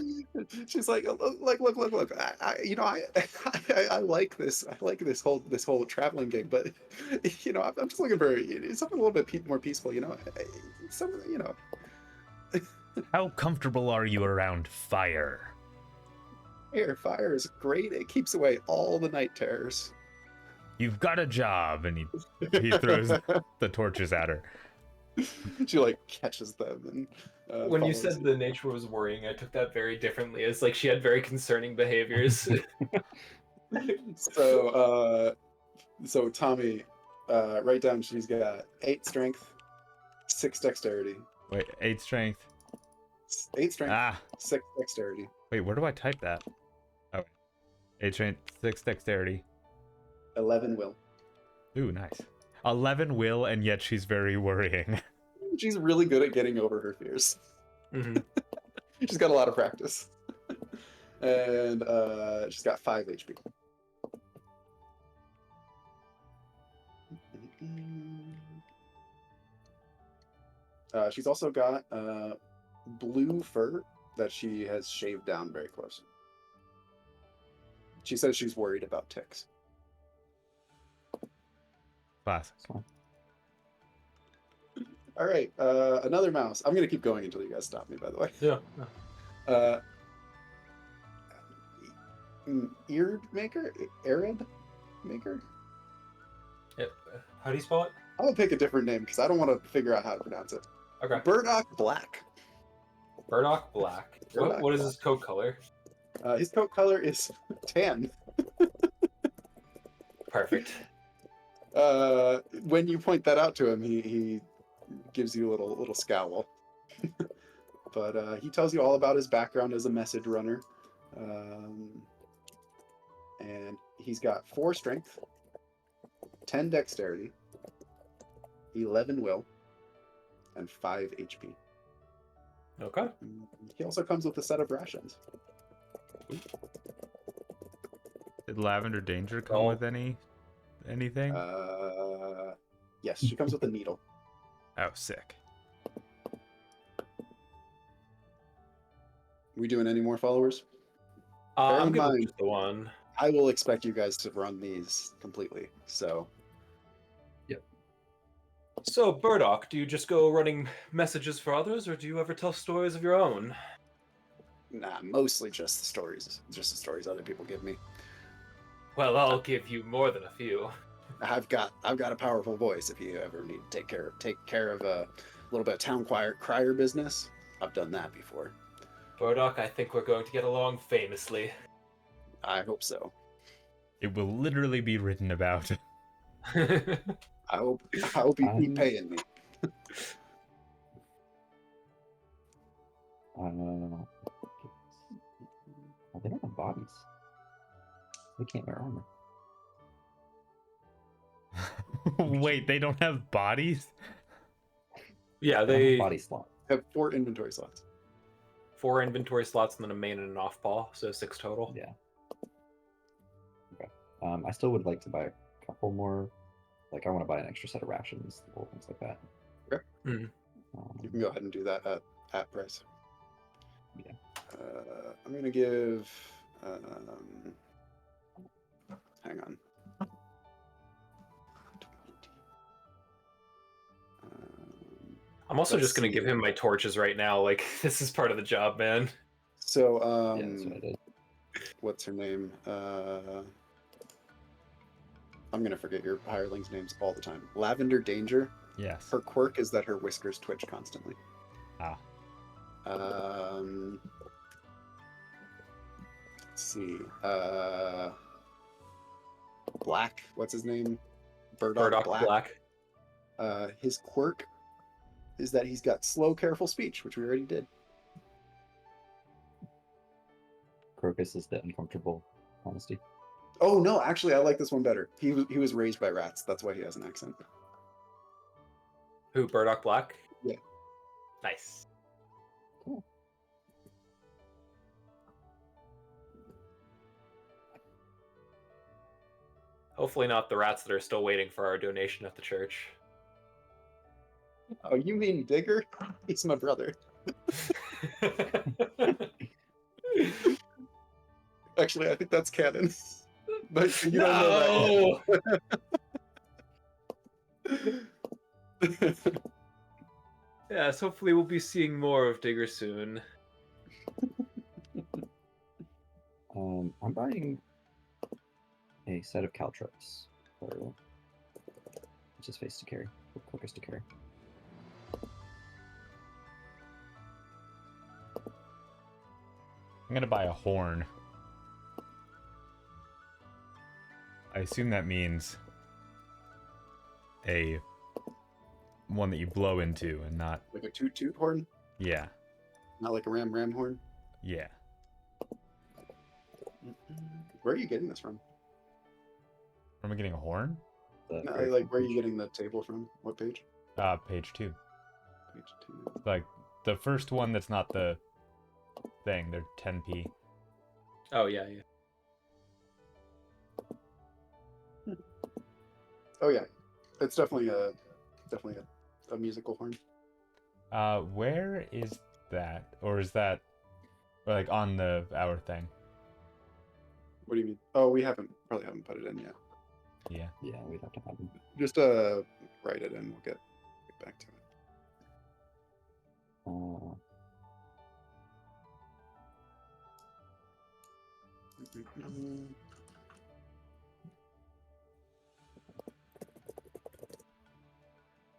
She's like, look. I like this. I like this whole traveling gig, but I'm just looking for something a little bit more peaceful. Something. How comfortable are you around fire? Fire is great. It keeps away all the night terrors. You've got a job, and he throws the torches at her. She like catches them and when you said the nature was worrying, I took that very differently, as like she had very concerning behaviors. So Tommy, write down she's got 8 strength, 6 dexterity. Wait, 8 strength. 8 strength, 6 dexterity. Wait, where do I type that? Oh, 8 strength, 6 dexterity. 11 will. Ooh, nice. 11 will, and yet she's very worrying. She's really good at getting over her fears. Mm-hmm. She's got a lot of practice. And she's got 5 HP. She's also got blue fur that she has shaved down very close. She says she's worried about ticks. Classic. All right, another mouse. I'm gonna keep going until you guys stop me, by the way. Yeah. Eared maker? Arid maker? Yep. How do you spell it? I'm gonna pick a different name because I don't want to figure out how to pronounce it. Okay. Burdock Black. Burdock Black. What is his coat color? His coat color is tan. Perfect. When you point that out to him, he gives you a little scowl. But he tells you all about his background as a message runner. And he's got 4 strength, 10 dexterity, 11 will, and 5 HP. Okay. He also comes with a set of rations. Did Lavender Danger come with anything? Yes, she comes with a needle. Oh, sick. We doing any more followers? I'm good with just the one. I will expect you guys to run these completely. So. Yep. So, Burdock, do you just go running messages for others, or do you ever tell stories of your own? Nah, mostly just the stories. Just the stories other people give me. Well, I'll give you more than a few. I've got a powerful voice. If you ever need to take care of a little bit of town crier business, I've done that before. Burdock, I think we're going to get along famously. I hope so. It will literally be written about. I hope you keep paying me. They don't have bodies. They can't wear armor. Wait, they don't have bodies? Yeah, they have body slots. Have 4 inventory slots. 4 inventory slots and then a main and an off ball, so 6 total. Yeah. Okay. I still would like to buy a couple more. Like, I want to buy an extra set of rations, little things like that. Okay. You can go ahead and do that at price. Yeah. I'm gonna give Hang on. I'm also Let's just going to give see. him my torches right now. Like, this is part of the job, man. So, Yeah, that's what I did. what's her name? I'm gonna forget your hireling's names all the time. Lavender Danger. Yes. Her quirk is that her whiskers twitch constantly. Ah. Let's see. Black. What's his name? Burdock Black. His quirk is that he's got slow, careful speech, which we already did. Crocus is the uncomfortable honesty. Oh no, actually, I like this one better. He was raised by rats. That's why he has an accent. Who, Burdock Black? Yeah. Nice. Cool. Hopefully not the rats that are still waiting for our donation at the church. Oh, you mean Digger? He's my brother. Actually, I think that's canon. But you don't know that yet. Yes, hopefully we'll be seeing more of Digger soon. I'm buying a set of caltrops, which is face to carry, or quickest to carry. I'm gonna buy a horn. I assume that means a one that you blow into and not Like a toot toot horn? Yeah. Not like a ram horn? Yeah. Where are you getting this from? Am I getting a horn? No, like where are you getting the table from? What page? Page 2. Page 2. Like the first one that's not the thing. They're 10p. Oh yeah. Oh yeah, it's definitely a musical horn. Where is that? Or is that like on our thing? What do you mean? Oh, we probably haven't put it in yet. Yeah. Yeah, we'd have to have them. Just write it in. We'll get back to it.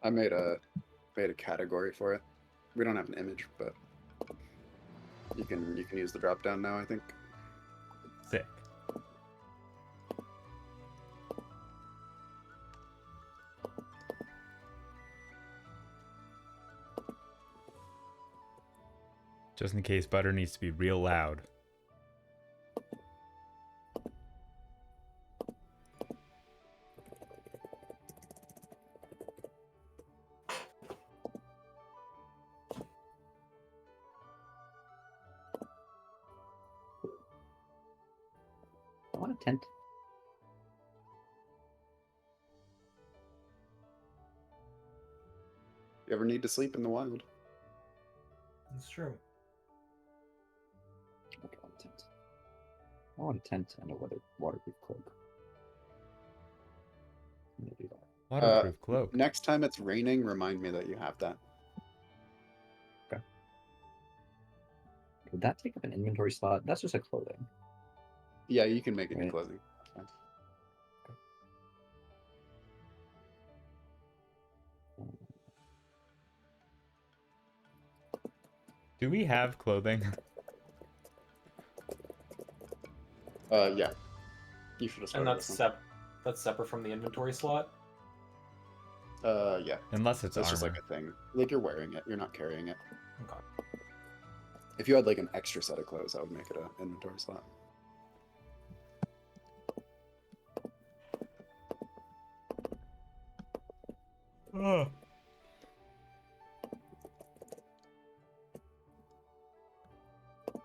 I made a category for it. We don't have an image, but you can use the drop down now, I think. Sick. Just in case, butter needs to be real loud. I want a tent. You ever need to sleep in the wild? That's true. Okay, I want a tent. I want a tent and a waterproof cloak. I'm gonna do that. Waterproof cloak. Next time it's raining, remind me that you have that. Okay. Would that take up an inventory slot? That's just a clothing. Yeah, you can make it Right. your clothing. Do we have clothing? Yeah. You should have And started. that's separate from the inventory slot. Yeah. Unless it's That's armor. just like a thing. Like you're wearing it. You're not carrying it. Okay. If you had like an extra set of clothes, I would make it an inventory slot.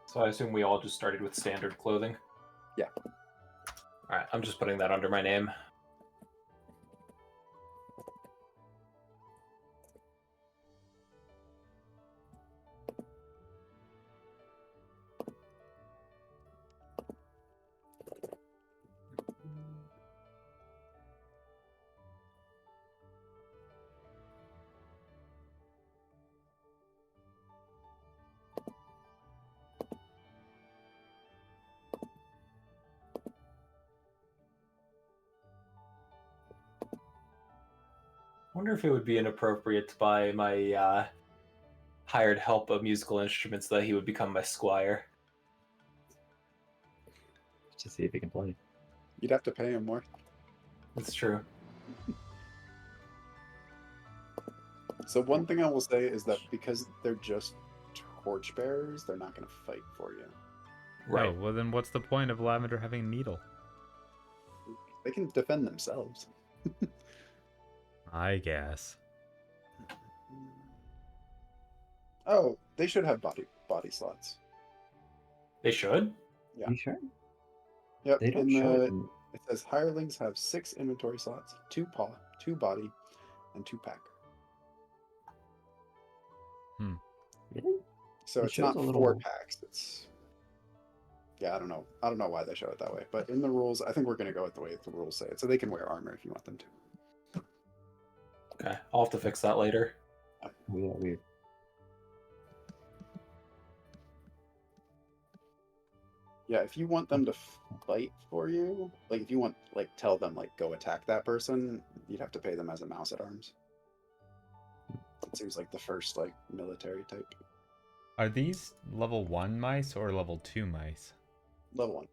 So I assume we all just started with standard clothing? Yeah. Alright, I'm just putting that under my name. wonder if it would be inappropriate to buy my hired help a musical instrument so that he would become my squire. To see if he can play. You'd have to pay him more. That's true. So one thing I will say is that because they're just torchbearers, they're not going to fight for you. Right. Oh, well then what's the point of Lavender having a needle? They can defend themselves. I guess. Oh, they should have body slots. They should? Yeah. You sure? Yep. They don't In show the it. it says hirelings have 6 inventory slots, 2 paw, 2 body, and 2 pack. Really? So It it's shows not a 4 little- packs. It's I don't know. I don't know why they show it that way. But in the rules, I think we're going to go with the way the rules say it. So they can wear armor if you want them to. Okay, I'll have to fix that later. Oh, yeah, weird. Yeah, if you want them to fight for you, like if you want, like, tell them, like, go attack that person, you'd have to pay them as a mouse at arms. It seems like the first, like, military type. Are these level 1 mice or level 2 mice? Level 1.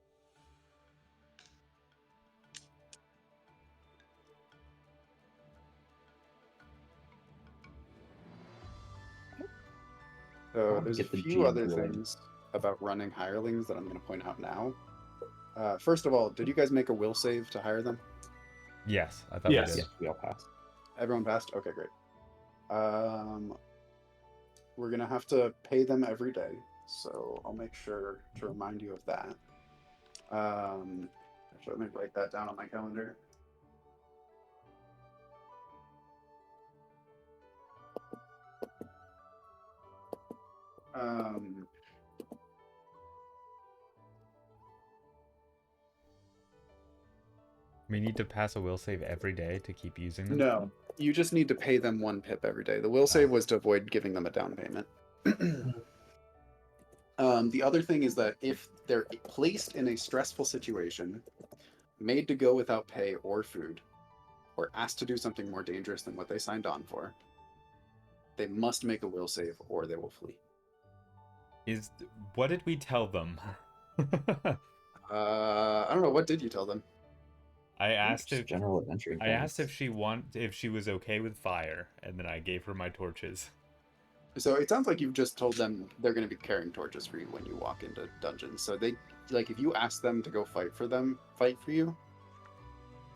So there's a Get the few other GM going. things about running hirelings that I'm going to point out now. First of all, did you guys make a will save to hire them? Yes, I thought Yes. we did. Yes, we all passed. Everyone passed? Okay, great. We're going to have to pay them every day, so I'll make sure to remind you of that. Actually, let me write that down on my calendar. We need to pass a will save every day to keep using them? No, you just need to pay them 1 pip every day. The will save was to avoid giving them a down payment. The other thing is that if they're placed in a stressful situation, made to go without pay or food, or asked to do something more dangerous than what they signed on for, they must make a will save or they will flee. What did we tell them? I don't know. What did you tell them? I asked Just if general adventuring. I asked if she was okay with fire, and then I gave her my torches. So it sounds like you've just told them they're going to be carrying torches for you when you walk into dungeons. So they, like, if you ask them to go fight for you,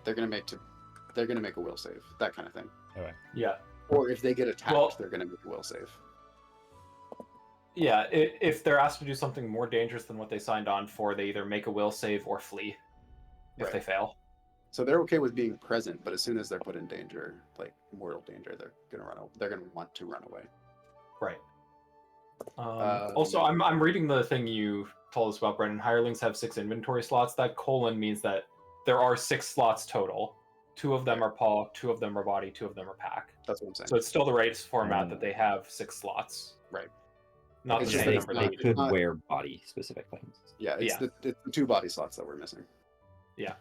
they're going to make a will save, that kind of thing. Okay. Yeah. Or if they get attacked, Well- they're going to make a will save. Yeah, if they're asked to do something more dangerous than what they signed on for, they either make a will save or flee if Right. they fail. So they're okay with being present, but as soon as they're put in danger, like mortal danger, they're going to want to run away. Right. Also, I'm reading the thing you told us about, Brendan. Hirelings have 6 inventory slots. That colon means that there are 6 slots total. 2 of them are paw, 2 of them are body, 2 of them are pack. That's what I'm saying. So it's still the right format that they have 6 slots. Right. Not It's the just same that number. it's that They you could not- wear body specific things. Yeah, it's Yeah. the 2 body slots that we're missing. Yeah.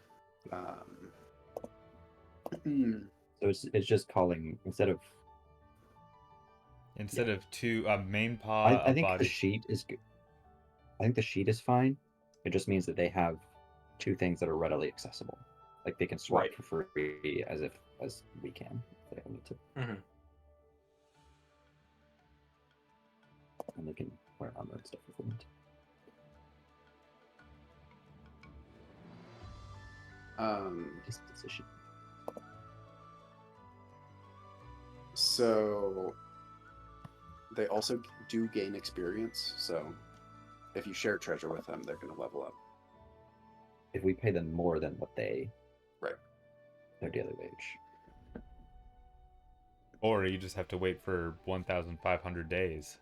So it's just calling instead of 2 main paw, I think body. the sheet is good. I think the sheet is fine. It just means that they have 2 things that are readily accessible. Like they can swap Right. for free as we can if they need to. Mhm. And they can wear armor and stuff if they need to. It's a sheet. So they also do gain experience. So if you share treasure with them, they're going to level up. If we pay them more than what they Right. their daily wage. Or you just have to wait for 1,500 days.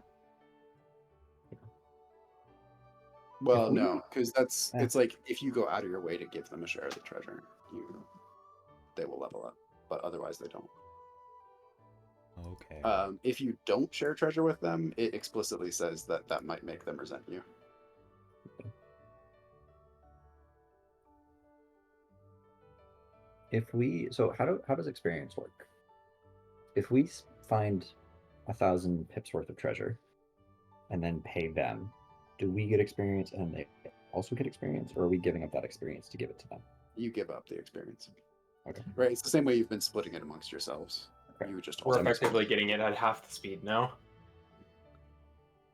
Well, If we- no, because Yeah. it's like if you go out of your way to give them a share of the treasure, they will level up. But otherwise, they don't. Okay. If you don't share treasure with them, it explicitly says that might make them resent you. How does experience work? if we find 1,000 pips worth of treasure and then pay them, do we get experience and they also get experience, or are we giving up that experience to give it to them? You give up the experience. Okay. Right. It's the same way you've been splitting it amongst yourselves. Okay. You would just We're also effectively getting it at half the speed now.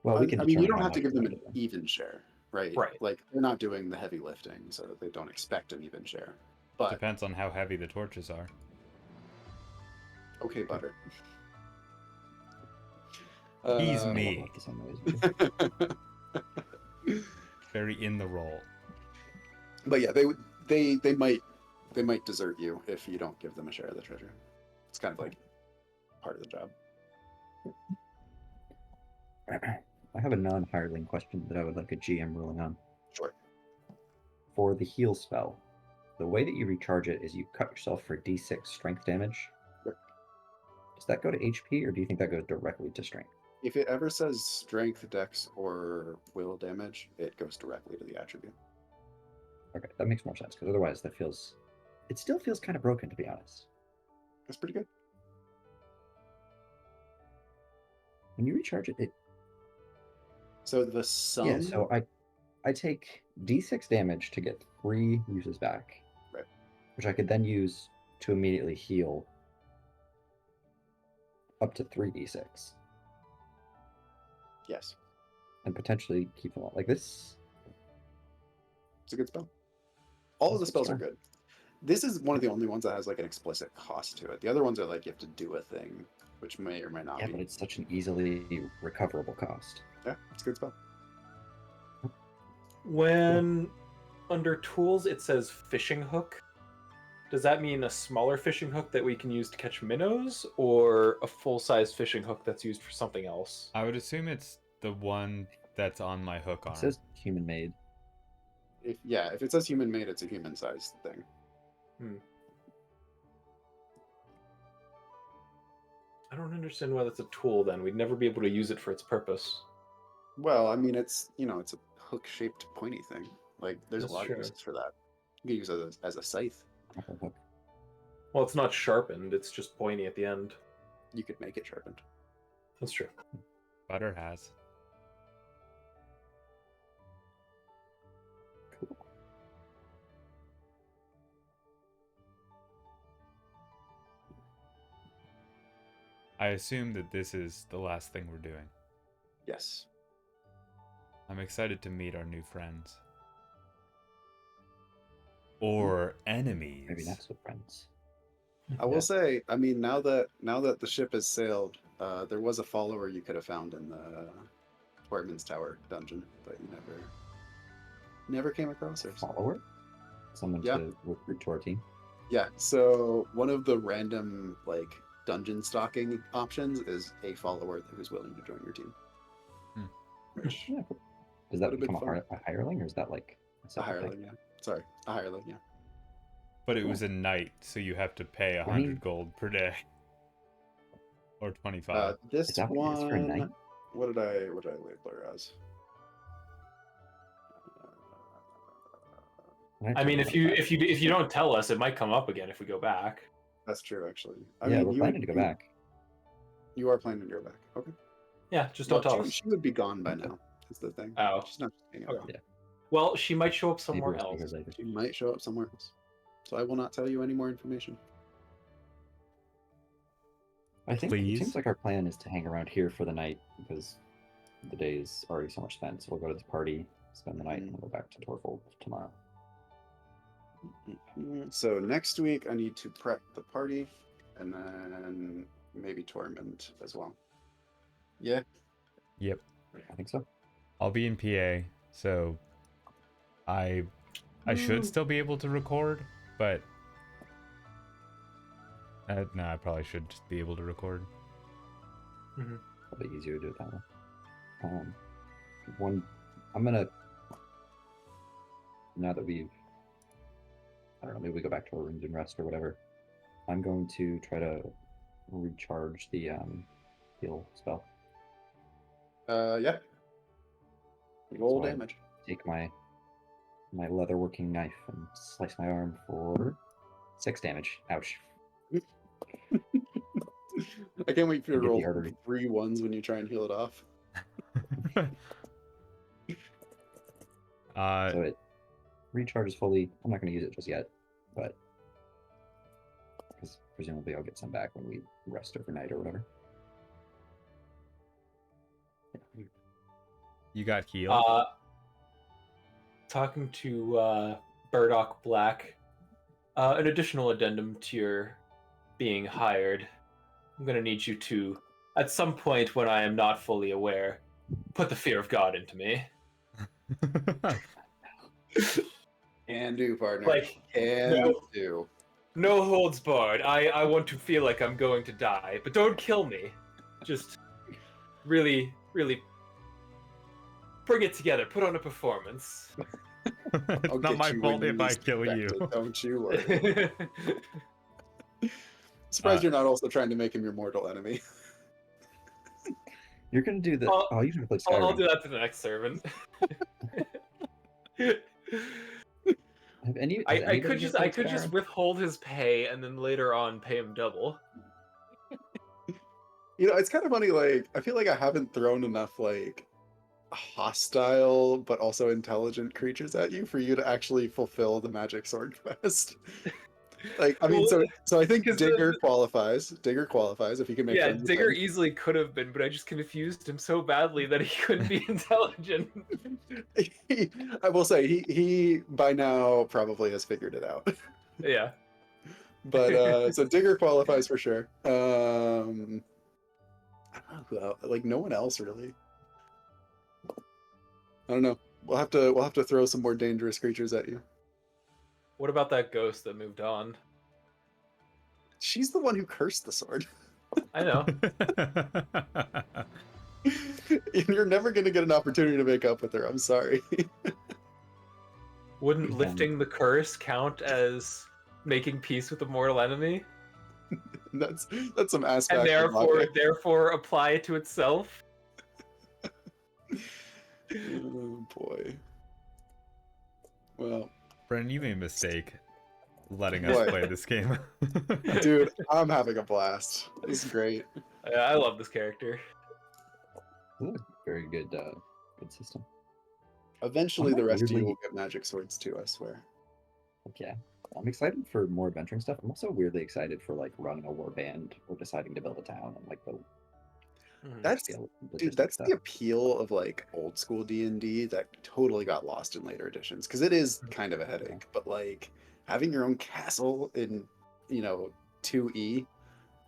Well, we can. I mean, you determine don't how have to much give them we an give them. even share, right? Right. Like they're not doing the heavy lifting, so they don't expect an even share. But Depends on how heavy the torches are. okay, butter. He's I me. don't like the same way as you. Very in the role. But yeah, they might desert you if you don't give them a share of the treasure. It's kind of like part of the job. I have a non-hireling question that I would like a GM ruling on. Sure. For the heal spell, the way that you recharge it is you cut yourself for D6 strength damage. Yep. Does that go to HP, or do you think that goes directly to strength? If it ever says strength, dex, or will damage, it goes directly to the attribute. Okay, that makes more sense, because otherwise it still feels kind of broken, to be honest. That's pretty good. When you recharge it, So the sum. yeah. So I take D6 damage to get 3 uses back, Right. which I could then use to immediately heal up to 3d6 Yes, and potentially keep them all like this. it's a good spell. All of the That's a good spells are spell. good. This is one of the only ones that has like an explicit cost to it. The other ones are like you have to do a thing, which may or may not Yeah, be. but it's such an easily recoverable cost. Yeah, it's a good spell. When under tools it says fishing hook, does that mean a smaller fishing hook that we can use to catch minnows, or a full-size fishing hook that's used for something else? I would assume it's the one that's on my hook arm. It says human made. If it says human made, it's a human sized thing. I don't understand why that's a tool then. We'd never be able to use it for its purpose. Well, I mean, it's it's a hook shaped pointy thing. Like there's That's a lot true. of uses for that. You can use it as a scythe. Hook. Well, it's not sharpened, it's just pointy at the end. You could make it sharpened. That's true. Butter has. Cool. I assume that this is the last thing we're doing. Yes. I'm excited to meet our new friends. Or enemies. Maybe not so friends. I will say, I mean, now that the ship has sailed, there was a follower you could have found in the Workman's Tower dungeon, but you never came across her. Follower? Someone Yeah. to recruit to our team. Yeah, so one of the random like dungeon stalking options is a follower who's willing to join your team. Which Yeah. Does that Would've been become fun. a hireling, or is that like a separate thing? hireling, yeah. Sorry, a hireling, yeah. But it was a night, so you have to pay 100 gold per day. Or 25. This Is that what it is for a night? one, what did I label her as? I mean, if you don't tell us, it might come up again if we go back. That's true, actually. Yeah, we're planning to go back. You are planning to go back. Okay. Yeah, just don't tell us. She would be gone by now. Is the thing. Oh. She's not hanging Okay. around. Yeah. Well, she might show up Maybe somewhere we'll see her else. later. She might show up somewhere else. So I will not tell you any more information. I think Please? it seems like our plan is to hang around here for the night because the day is already so much spent. So we'll go to this party, spend the night, and we'll go back to Torfold tomorrow. So next week I need to prep the party, and then maybe Torment as well. Yeah. Yep. I think so. I'll be in PA, so I should still be able to record, but no, I probably should just be able to record. Probably easier to do it that way. I'm gonna, now that we've, I don't know, maybe we go back to our rooms and rest or whatever. I'm going to try to recharge the heal spell. Yeah. Roll So I damage. take my leatherworking knife and slice my arm for 6 damage. Ouch. I can't wait for you to Get roll the artery. 3 ones when you try and heal it off. So it recharges fully. I'm not going to use it just yet, but because presumably I'll get some back when we rest overnight or whatever. You got healed? Talking to Burdock Black, an additional addendum to your being hired. I'm going to need you to, at some point when I am not fully aware, put the fear of God into me. Can do, partner. Like, Can do. No holds barred. I want to feel like I'm going to die, but don't kill me. Just really, really bring it together. Put on a performance. It's not my fault if I kill you. Don't you worry. Surprised you're not also trying to make him your mortal enemy. You're gonna do the. You can play Skyrim. I'll do that to the next servant. I could just withhold his pay and then later on pay him double. You know, it's kind of funny. Like, I feel like I haven't thrown enough like hostile but also intelligent creatures at you for you to actually fulfill the magic sword quest. Like, I mean, so I think Digger qualifies. Digger qualifies if he can make. Yeah, Digger easily could have been, but I just confused him so badly that he couldn't be intelligent. I will say he by now probably has figured it out. Yeah. But so Digger qualifies for sure. I don't know who else, like no one else really. I don't know. We'll have to throw some more dangerous creatures at you. What about that ghost that moved on? She's the one who cursed the sword. I know. You're never going to get an opportunity to make up with her. I'm sorry. Wouldn't lifting the curse count as making peace with a mortal enemy? That's some aspect. And therefore apply it to itself? Oh boy. Well, Brennan, you made a mistake letting us play this game. Dude, I'm having a blast. This is great. Yeah, I love this character. Very good, good system. Eventually, the rest of you will get magic swords too, I swear. Yeah, I'm excited for more adventuring stuff. I'm also weirdly excited for like running a war band or deciding to build a town and like the. That's the appeal of like old school D&D that totally got lost in later editions because it is kind of a headache. But like having your own castle in 2E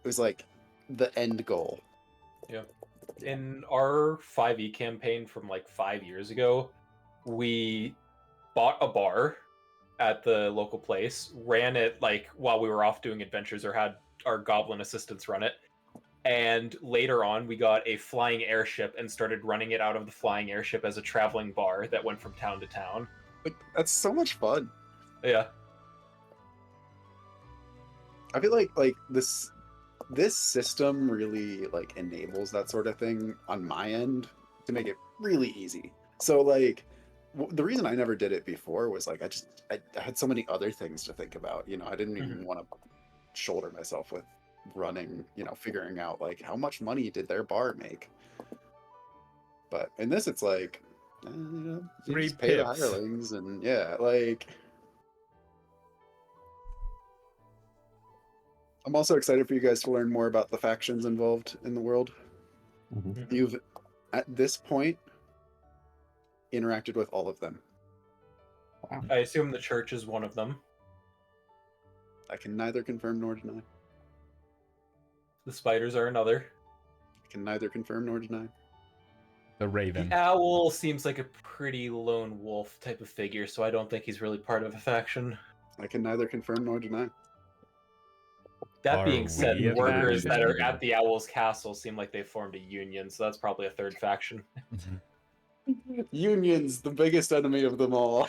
was like the end goal. Yeah. In our 5e campaign from like 5 years ago, we bought a bar at the local place, ran it like while we were off doing adventures or had our goblin assistants run it. And later on, we got a flying airship and started running it out of the flying airship as a traveling bar that went from town to town. Like, that's so much fun. Yeah. I feel like this system really like enables that sort of thing on my end to make it really easy. So like the reason I never did it before was like I had so many other things to think about. I didn't even want to shoulder myself with running, figuring out like how much money did their bar make. But in this, it's like you just pay the hirelings and like. I'm also excited for you guys to learn more about the factions involved in the world. Mm-hmm. You've, at this point, interacted with all of them. Wow. I assume the church is one of them. I can neither confirm nor deny. The spiders are another. I can neither confirm nor deny. The Raven. The owl seems like a pretty lone wolf type of figure, so I don't think he's really part of a faction. I can neither confirm nor deny. That being said, the workers that are at the Owl's castle seem like they formed a union, so that's probably a third faction. Union's the biggest enemy of them all.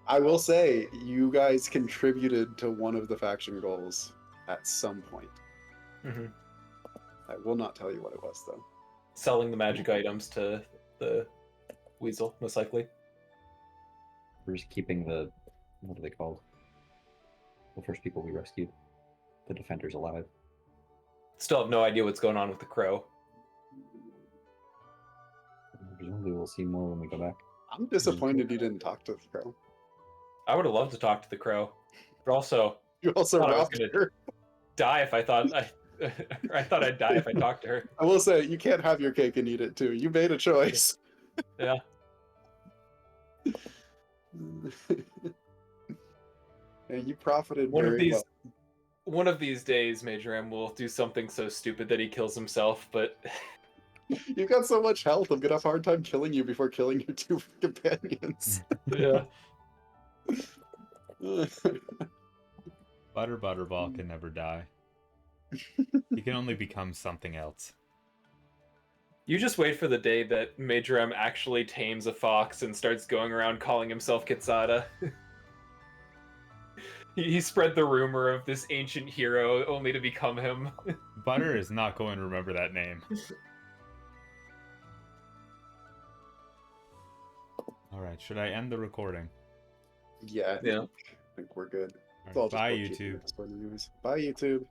I will say, you guys contributed to one of the faction goals at some point. Mm-hmm. I will not tell you what it was, though. Selling the magic items to the weasel, most likely. We're just keeping the what are they called? The first people we rescued. The defenders alive. Still have no idea what's going on with the crow. Presumably we'll see more when we go back. I'm disappointed you didn't talk to the crow. I would have loved to talk to the crow, but also You also thought I was robbed gonna her. die if I thought I thought I'd die if I talked to her. I will say, you can't have your cake and eat it too. You made a choice. Yeah. And you profited One of very well. One of these days, Major M will do something so stupid that he kills himself, but You've got so much health, I'm gonna have a hard time killing you before killing your two companions. yeah. Butterball can never die. He can only become something else. You just wait for the day that Major M actually tames a fox and starts going around calling himself Kitsada. He spread the rumor of this ancient hero only to become him. Butter is not going to remember that name. Alright, should I end the recording? Yeah, I think we're good. All right, bye, bookkeeping YouTube. at this point anyways. Bye, YouTube.